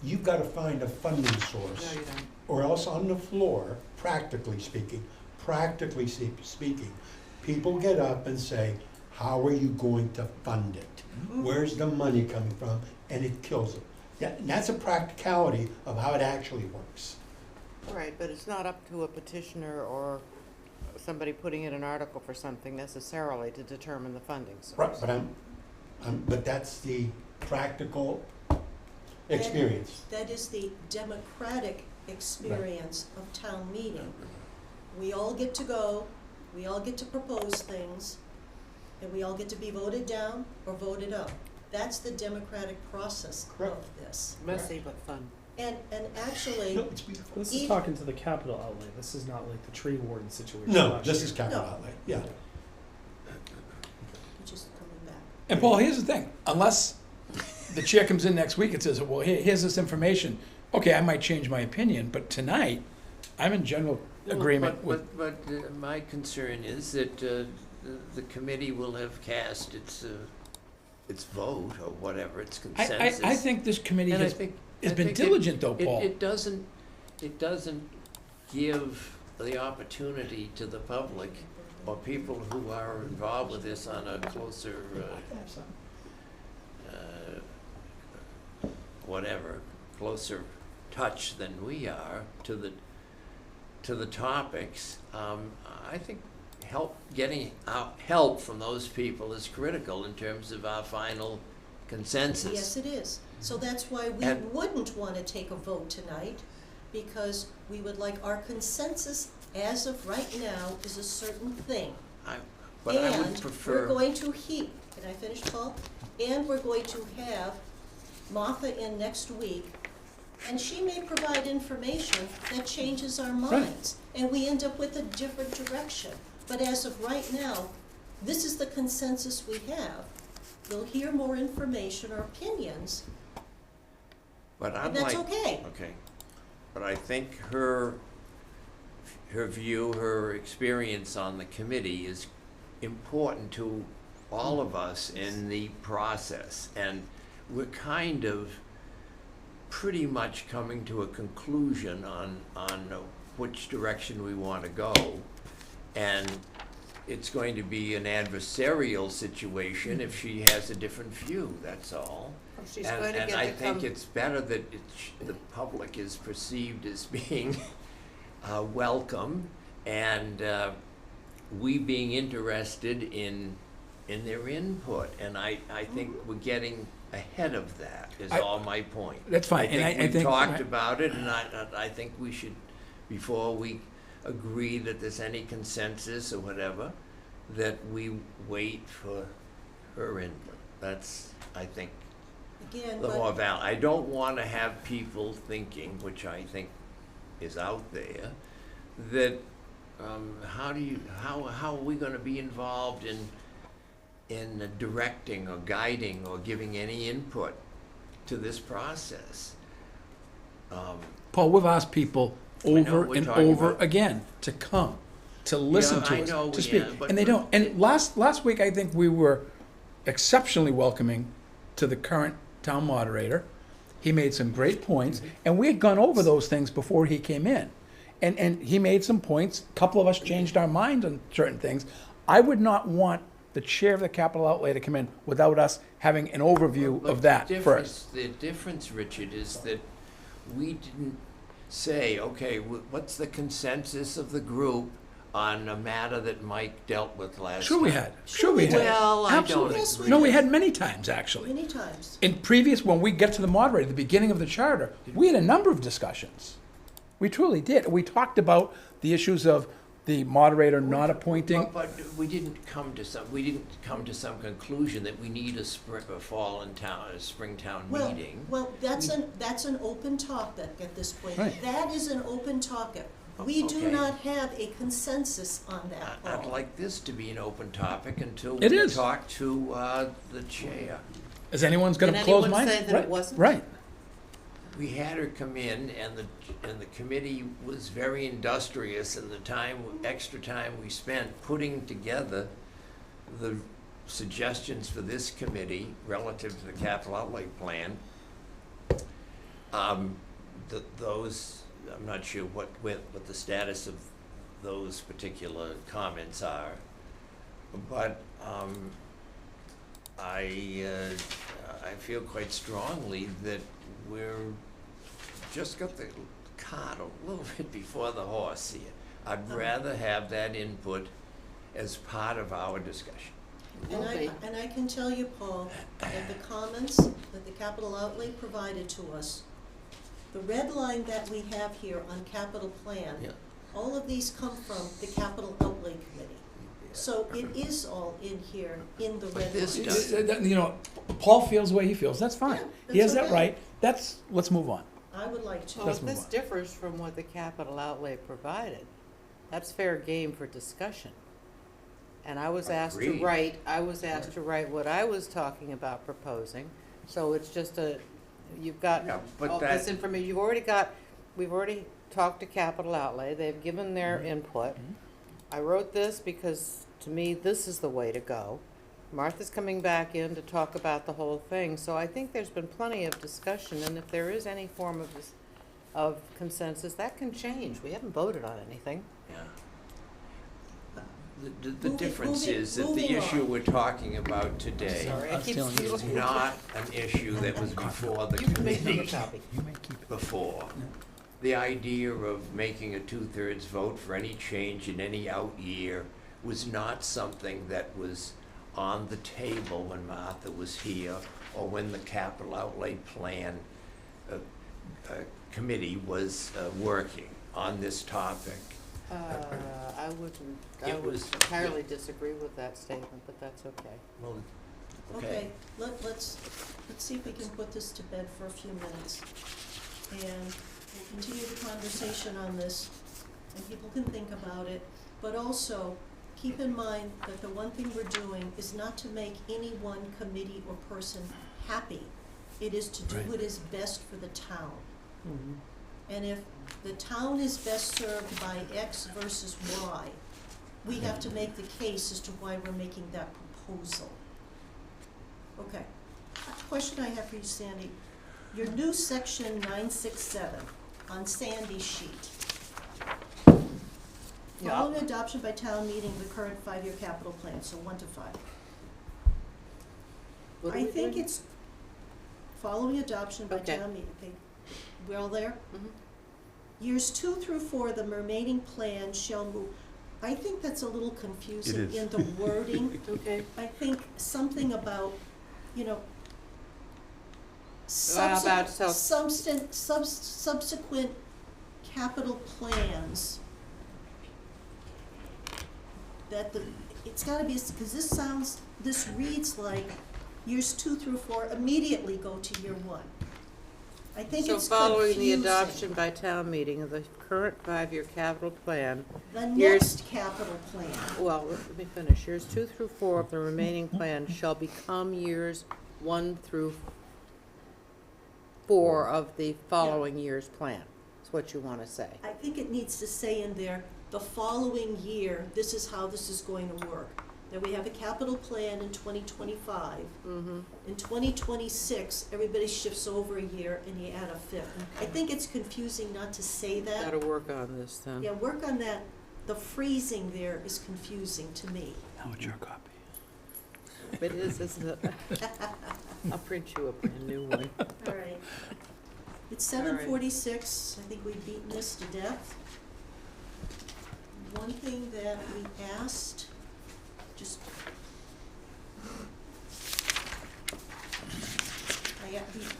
G: you've got to find a funding
B: No,
G: source.
B: you don't.
G: Or else on the floor, practically speaking, people get up and say, how are you going to fund it? Where's the money coming from? And it kills them. That's a practicality of how it actually works.
B: Right, but it's not up to a petitioner or somebody putting in an article for something necessarily to determine the funding
G: Right,
B: source.
G: but but that's the practical experience.
C: that is the democratic experience of town meeting. We all get to go, we all get to propose things, and we all get to be voted down or voted up. That's the democratic process of
G: Correct.
C: this.
B: Messy but fun.
C: And actually,
G: No, it's beautiful.
D: This is
C: Each-
D: talking to the capital outlay. This is not like the tree warden situation.
G: No,
D: last
G: this
D: year.
G: is capital
C: No.
G: outlay, yeah.
C: which is coming back.
A: And Paul, here's the thing, unless the chair comes in next week and says, well, here's this information, okay, I might change my opinion, but tonight, I'm in general agreement with,
E: But my concern is that the committee will have cast its vote or whatever, its consensus.
A: I think this committee
E: And I
A: has
E: think-
A: has
E: I
A: been
E: think it-
A: diligent though, Paul.
E: It doesn't give the opportunity to the public or people who are involved with this on a closer, closer touch than we are to the topics. I think getting help from those people is critical in terms of our final consensus.
C: Yes, it is. So that's why we
E: And-
C: wouldn't want to take a vote tonight, because we would like our consensus as of right now is a certain thing.
E: But I would
C: And we're
E: prefer,
C: going to can I finish, Paul? And we're going to have Martha in next week, and she may provide information that changes our minds, and we end up with a different direction. But as of right now, this is the consensus we have. We'll hear more information or opinions,
E: but I'd
C: and that's
E: like,
C: okay.
E: okay, but I think her view, her experience on the committee is important to all of us in the process. And we're kind of pretty much coming to a conclusion on which direction we want to go. And it's going to be an adversarial situation if she has a different view, that's all.
B: She's going to
E: And
B: get
E: I
B: to
E: think
B: come,
E: it's better that the public is perceived as being welcome, and we being interested in their input. And I think we're getting ahead of that, is all my point.
A: That's fine, and I
E: we've
A: think-
E: talked about it, and I think we should, before we agree that there's any consensus or whatever, that we wait for her input. That's, I think,
C: Again,
E: the more
C: but,
E: val, I don't wanna have people thinking, which I think is out there, that, how are we gonna be involved in directing or guiding or giving any input to this process?
A: Paul, we've asked people
E: I know
A: over
E: what we're
A: and
E: talking
A: over
E: about.
A: again to come, to listen
E: I
A: to us,
E: know
A: to
E: we
A: speak,
E: have, but
A: and they
E: we're-
A: don't. And last week, I think we were exceptionally welcoming to the current town moderator. He made some great points, and we had gone over those things before he came in. And he made some points. A couple of us changed our minds on certain things. I would not want the chair of the capital outlay to come in without us having an overview
E: But
A: of that
E: the
A: first.
E: difference, Richard, is that we didn't say, okay, what's the consensus of the group on a matter that Mike dealt with last time?
A: Sure we had. Sure we had.
E: Well, I don't
A: Absolutely.
C: Yes, we
E: agree.
A: No, we
C: did.
A: had many times, actually.
C: many times.
A: In previous, when we get to the moderator, at the beginning of the charter, we had a number of discussions. We truly did. We talked about the issues of the moderator not appointing.
E: But we didn't come to some conclusion that we need a springtown
C: Well,
E: meeting.
C: well, that's an open topic at this point.
A: Right.
C: That is an open topic. We do
E: Okay.
C: not have a consensus on that,
E: I'd
C: Paul.
E: like this to be an open topic until
A: It
E: we
A: is.
E: talk to the chair.
A: Is anyone's going to
B: Did
A: close
B: anyone
A: mind?
B: say that it
A: Right,
B: wasn't?
A: Right.
E: We had her come in, and the committee was very industrious, and the extra time we spent putting together the suggestions for this committee relative to the capital outlay plan. Those, I'm not sure what the status of those particular comments are, but I feel quite strongly that we're just got the cart a little bit before the horse here. I'd rather have that input as part of our discussion.
C: And
B: Will be.
C: I can tell you, Paul, that the comments that the capital outlay provided to us, the red line that we have here on capital plan,
E: Yeah.
C: all of these come from the capital outlay committee. So it is all in here in the
E: But
C: red
E: this
C: line.
E: does-
A: You know, Paul feels the way he feels. That's fine.
C: Yeah,
A: He has
C: that's
A: that
C: okay.
A: right. Let's move on.
C: I would like to.
B: Well,
A: Let's
B: if
A: move
B: this
A: on.
B: differs from what the capital outlay provided, that's fair game for discussion. And I was asked to
E: Agreed.
B: write what I was talking about proposing, so it's just you've got
E: Yeah, but
B: all
E: that-
B: this information, we've already talked to capital outlay, they've given their input. I wrote this because, to me, this is the way to go. Martha's coming back in to talk about the whole thing, so I think there's been plenty of discussion, and if there is any form of consensus, that can change. We haven't voted on anything.
E: Yeah. The
C: Moving-
E: difference
C: moving-
E: is that the
C: moving
E: issue
C: on.
E: we're talking about today
B: Sorry,
A: I
B: I
A: was
B: keep
A: telling you.
E: is not an issue that was before the
B: You can make another
E: committee
B: copy.
A: You may keep it.
E: before. The idea of making a 2/3 vote for any change in any out year was not something that was on the table when Martha was here or when the capital outlay plan committee was working on this topic.
B: I wouldn't, I
E: It
B: would
E: was-
B: entirely disagree with that statement, but that's okay.
E: Well,
C: Okay, let's see if we can put this to bed for a few minutes. And we'll continue the conversation on this, and people can think about it. But also, keep in mind that the one thing we're doing is not to make any one committee or person happy. It is to do
A: Right.
C: what is best for the town. And if the town is best served by X versus Y, we have to make the case as to why we're making that proposal. Okay. Question I have for you, Sandy. Your new section 967 on Sandy's sheet. Following adoption by town meeting of the current 5-year capital plan, so 1 to 5.
B: What are
C: I
B: we
C: think
B: doing?
C: it's following adoption by
B: Okay.
C: town meeting. Okay, we all there?
B: Mhm.
C: Years 2 through 4, the remaining plan shall move. I think that's a little confusing
F: is.
C: in the wording.
B: Okay.
C: I think something about, you know,
B: about
C: subsequent capital plans that it's gotta be, because this reads like years 2 through 4 immediately go to year 1. I think
B: So
C: it's
B: following the
C: confusing.
B: adoption by town meeting of the current 5-year capital plan,
C: The
B: years-
C: next capital plan.
B: well, let me finish. Years 2 through 4 of the remaining plan shall become years 1 through 4 of the following year's plan. That's what you want to say.
C: I think it needs to say in there, the following year, this is how this is going to work. That we have a capital plan in 2025.
B: Mm-hmm.
C: In 2026, everybody shifts over a year and you add a fifth. I think it's confusing not to say that.
B: Got to work on this then.
C: Yeah, work on that. The freezing there is confusing to me.
A: Now it's your copy.
B: It is, isn't it? I'll print you a brand new one.
C: All right. It's
B: All right.
C: 7:46. I think we've beaten this to death. One thing that we asked, just,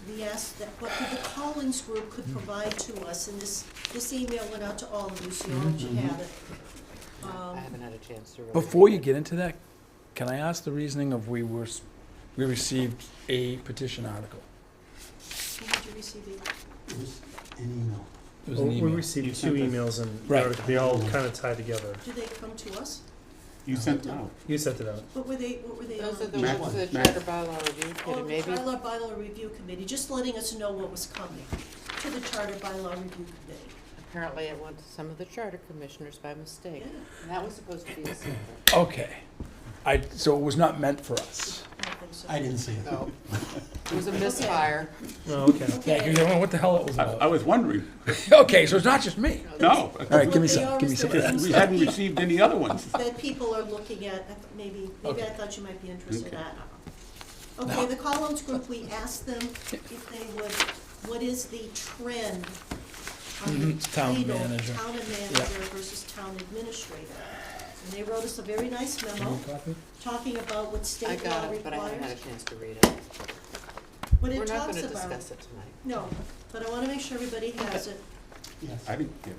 C: we asked that what the Collins Group could provide to us, and this email went out to all of you, so you all should have it.
B: I haven't had a chance to read it.
A: Before you get into that, can I ask the reasoning of we received a petition article?
C: When did you receive it?
G: It was an email.
A: It was an
D: We
A: email.
D: received
F: You
D: 2
F: sent it.
D: emails and
A: Right.
D: they all kind of tie together.
C: Did they come to us?
F: You sent it out.
D: You sent it out.
C: What were they
B: Those are
C: on?
B: the
F: Matt-
B: ones for the
F: Matt-
B: Charter Bylaw Review
C: Oh,
B: Committee,
C: the
B: maybe?
C: Bylaw Review Committee, just letting us know what was coming to the Charter Bylaw Review Committee.
B: Apparently it went to some of the charter commissioners by mistake.
C: Yeah,
B: And that was supposed to be a secret.
A: Okay. So it was not meant for us.
C: I don't think so.
G: I didn't see it.
B: No. It was a misfire.
D: Oh, okay.
A: Yeah, 'cause you don't know what the hell it was
F: I
A: about.
F: was wondering.
A: Okay, so it's not just me.
F: No.
A: All right, give me
C: What they
A: some,
C: are
A: give me
C: is
A: some.
C: the
A: of that.
C: things
F: We
C: that
F: hadn't
C: peop-
F: received any other ones.
C: that people are looking at, maybe
A: Okay.
C: I thought you might be interested in
F: Okay.
C: that. Okay, the Collins Group, we asked them if they would, what is the trend on the
A: Mhm, town
C: title,
A: manager.
C: town manager versus town administrator? And they wrote us a very nice
A: Can
C: memo,
A: you copy?
C: talking about what
B: I
C: state law
B: got it, but I haven't had a
C: requires.
B: chance to read it.
C: What
B: We're
C: it
B: not
C: talks
B: gonna
C: about.
B: discuss it tonight.
C: No, but I wanna make sure everybody has it.
G: Yes.
F: I didn't get it.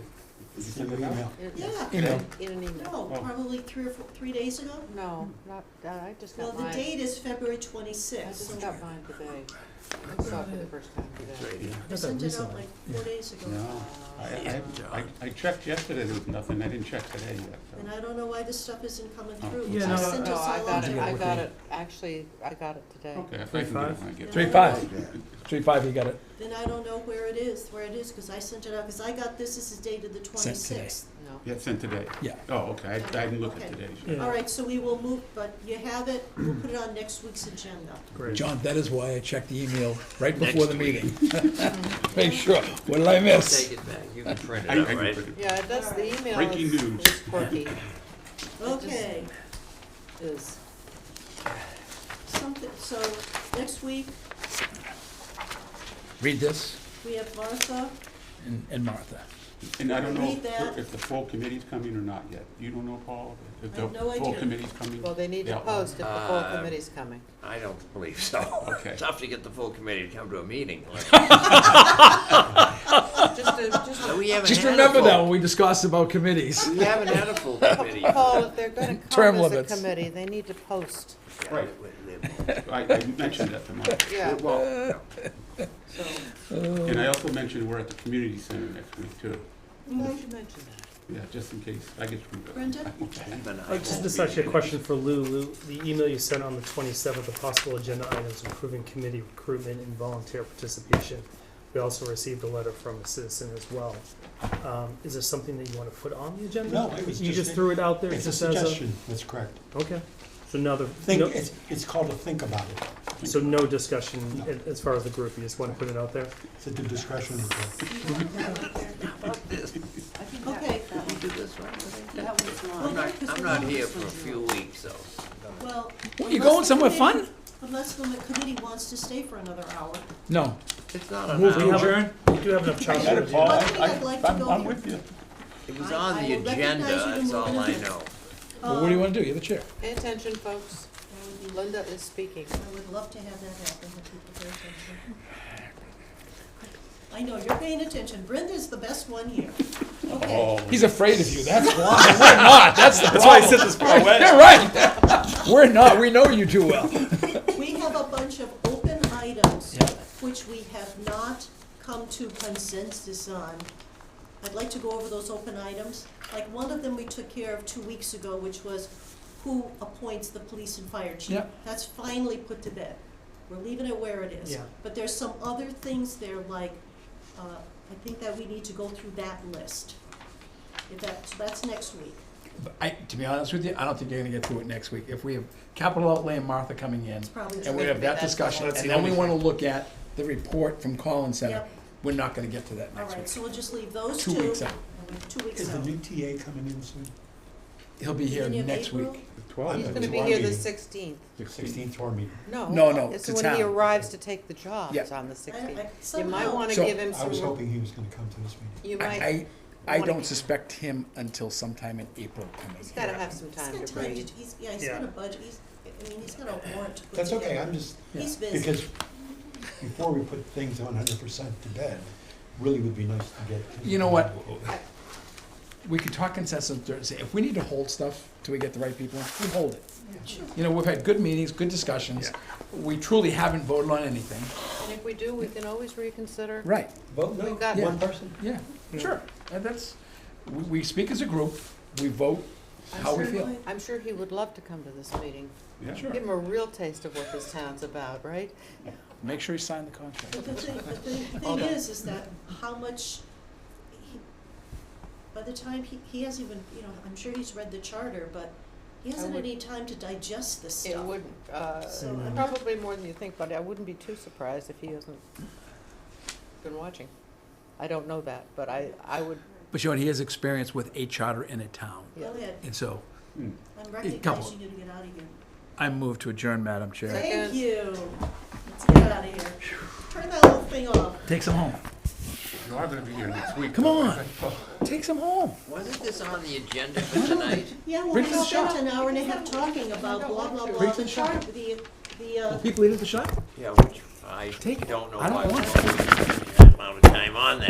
F: Did you
G: It's in
F: send
G: the
F: it out?
G: email.
C: Yeah.
A: Email.
B: In an email.
C: No,
F: Oh.
C: probably 3 days ago?
B: No, not, I just
C: Well,
B: got
C: the
B: mine.
C: date is February
B: I
C: 26th.
B: just got mine today. I saw it for the first time today.
F: Yeah.
C: I sent it out like 4 days ago.
F: No, I checked yesterday, there was nothing, I didn't check today yet. so.
C: And I don't know why this stuff isn't coming
F: Oh.
C: through.
D: Yeah,
C: I
D: no,
C: sent
B: No,
C: us
B: I
C: all
B: got
C: out
B: it,
C: there.
B: I got it, actually, I got it today.
F: Okay, if I can get it when I get it.
A: 3-5. 3-5, you got it.
C: Then I don't know where it is, because I sent it out, because I got this is dated the
A: Sent today.
C: 26th.
B: No.
F: Yeah, it's sent today.
A: Yeah.
F: Oh, okay, I didn't look at
C: Okay.
F: today's.
D: Yeah.
C: All right, so we will move, but you have it, we'll put it on next week's agenda.
D: Great.
A: John, that is why I checked the email right before the meeting. Make sure. What did I miss?
E: Take it back, you can print
F: I
E: it out,
F: can
E: right?
F: put it-
B: Yeah, that's, the email
F: Breaking
B: is
F: news.
B: is quirky,
C: Okay,
B: is,
C: something, so next week,
A: Read this
C: we have Martha.
A: and Martha.
F: And I don't know
C: Read that.
F: if the full committee's coming or not yet. You don't know, Paul, if
C: I
F: the
C: have no
F: full
C: idea.
F: committee's coming?
B: well, they need to
F: Yeah.
B: post if the full
E: Uh,
B: committee's coming.
E: I don't believe so.
F: Okay.
E: Tough to get the full committee to come to a meeting.
B: Just
E: We haven't
A: Just
E: had a
A: remember
E: full-
A: that when we discussed about committees.
E: We haven't had a full committee.
B: Paul, if they're gonna
A: Term
B: come as a
A: limits.
B: committee, they need to post,
E: Yeah,
F: Right. I mentioned that to Mike.
B: yeah,
E: Well,
B: so,
F: And I also mentioned we're at the community center next week too.
B: why should you mention that?
F: Yeah, just in case. I get screwed up.
C: Brenda?
E: even I
D: This
E: won't
D: is
E: be
D: actually a
E: here.
D: question for Lou. Lou, the email you sent on the 27th, the possible agenda items improving committee recruitment and volunteer participation. We also received a letter from a citizen as well. Is this something that you want to put on the agenda?
G: No, it was
D: You
G: just
D: just threw it out there?
G: It's a
D: just as
G: suggestion, that's correct.
D: Okay. So now
G: Think,
D: no,
G: it's called a think about it.
D: so no discussion
G: No.
D: as far as the group. You just want to put it out there?
G: It's at the discretion of the board.
C: Okay,
E: Did we do this one?
B: That was
E: I'm not here for a few weeks, so.
C: well.
A: What, you
C: unless
A: going
C: the
A: somewhere
C: committee-
A: fun?
C: Unless the committee wants to stay for another hour.
A: No.
E: It's not an
A: Move to
E: hour.
A: adjourn?
D: We do have enough time
F: Got
D: to
F: it, Paul.
C: One thing I'd like to go
F: I'm
C: here.
F: with you.
E: It was
C: I
E: on the
C: will recognize
E: agenda,
C: you to
E: that's
C: move
E: all
C: it
E: I
C: in.
E: know.
A: Well, what do you want to do? You're the chair.
B: Pay attention, folks. Linda is speaking.
C: I would love to have that happen, if people pay attention. I know, you're paying attention. Brenda's the best one here. Okay,
F: Oh,
A: He's afraid of you, that's why. We're not, that's the problem.
D: That's why I sit this far away.
A: You're right. We're not, we know you too well.
C: we have a bunch of open items
A: Yeah.
C: which we have not come to consensus on. I'd like to go over those open items. Like, one of them we took care of 2 weeks ago, which was who appoints the police and fire chief.
A: Yeah.
C: That's finally put to bed. We're leaving it where it is.
D: Yeah.
C: But there's some other things there, like, I think that we need to go through that list. So that's next week.
A: To be honest with you, I don't think you're gonna get through it next week. If we have capital outlay and Martha coming in,
C: It's probably
A: and we
C: true.
A: have that
B: That's
A: discussion,
D: That's
A: and
D: the
A: then we
D: only
A: wanna
D: thing.
A: look at the report from Collins Center,
C: Yep.
A: we're not gonna get to that
C: All
A: next
C: right,
A: week.
C: so we'll just leave those
A: 2
C: two.
A: weeks out.
C: 2 weeks
G: Is the
C: out.
G: new TA coming in soon?
A: He'll be here
C: Beginning of
A: next
C: April?
A: week.
F: The 12th.
B: He's
G: Yeah,
B: gonna
G: it's
B: be
G: our
B: here the
G: meeting.
B: 16th.
G: 16th to our meeting.
A: No,
B: It's
A: to
B: when he
A: town.
B: arrives to take the jobs
A: Yeah.
B: on the 16th. You
C: Somehow-
B: might wanna
A: So-
B: give him
G: I was
B: some,
G: hoping he was gonna come to this meeting.
B: you might,
A: I
B: wanna-
A: don't suspect him until sometime in April coming
B: he's gotta
A: here.
B: have some
C: He's
B: time
C: got
B: to
C: time
B: breathe.
C: to, he's
D: Yeah.
C: got a budget, he's got a warrant to put
G: That's okay,
C: together.
G: I'm just,
C: He's busy.
G: because before we put things 100% to bed, really would be nice to get.
A: You know what? We could talk consensus, say, if we need to hold stuff till we get the right people, we hold it.
C: Sure.
A: You know, we've had good meetings, good discussions. We truly haven't voted on anything.
B: And if we do, we can always reconsider.
A: Right,
G: Vote no,
B: We've got-
G: one person?
A: yeah, sure. And that's, we speak as a group, we vote how we feel.
B: I'm sure he would love to come to this meeting.
F: Yeah.
A: Sure.
B: Give him a real taste of what this town's about, right?
A: Make sure you sign the contract.
C: But the thing
B: Hold on.
C: is that how much, by the time he hasn't even, I'm sure he's read the charter, but he hasn't
B: would-
C: any time to digest this
B: It
C: stuff.
B: would,
C: So, I'm-
B: probably more than you think, but I wouldn't be too surprised if he hasn't been watching. I don't know that, but I would,
A: But you know, he has experience with a charter in a town.
B: yeah.
C: Go ahead,
A: And so,
F: Hmm.
C: I'm
A: couple.
C: recognizing you to get out of here.
A: I move to adjourn, Madam Chair.
C: Thank you. Let's get out of here. Turn that whole thing off.
A: Take some home.
F: You are gonna be here next week.
A: Come
F: though,
A: on.
F: I think.
A: Take some home.
E: Wasn't this on the agenda for tonight?
C: Yeah, well,
A: Bring
C: we
A: it to the
C: spent
A: shop.
C: an hour and a half talking about blah, blah,
A: Bring
C: blah,
A: it to
C: the
A: the shop.
C: charter, the,
A: Will people eat at the shop?
E: Yeah, which I
A: Take it.
E: don't know
A: I don't
E: why we
A: want
E: don't.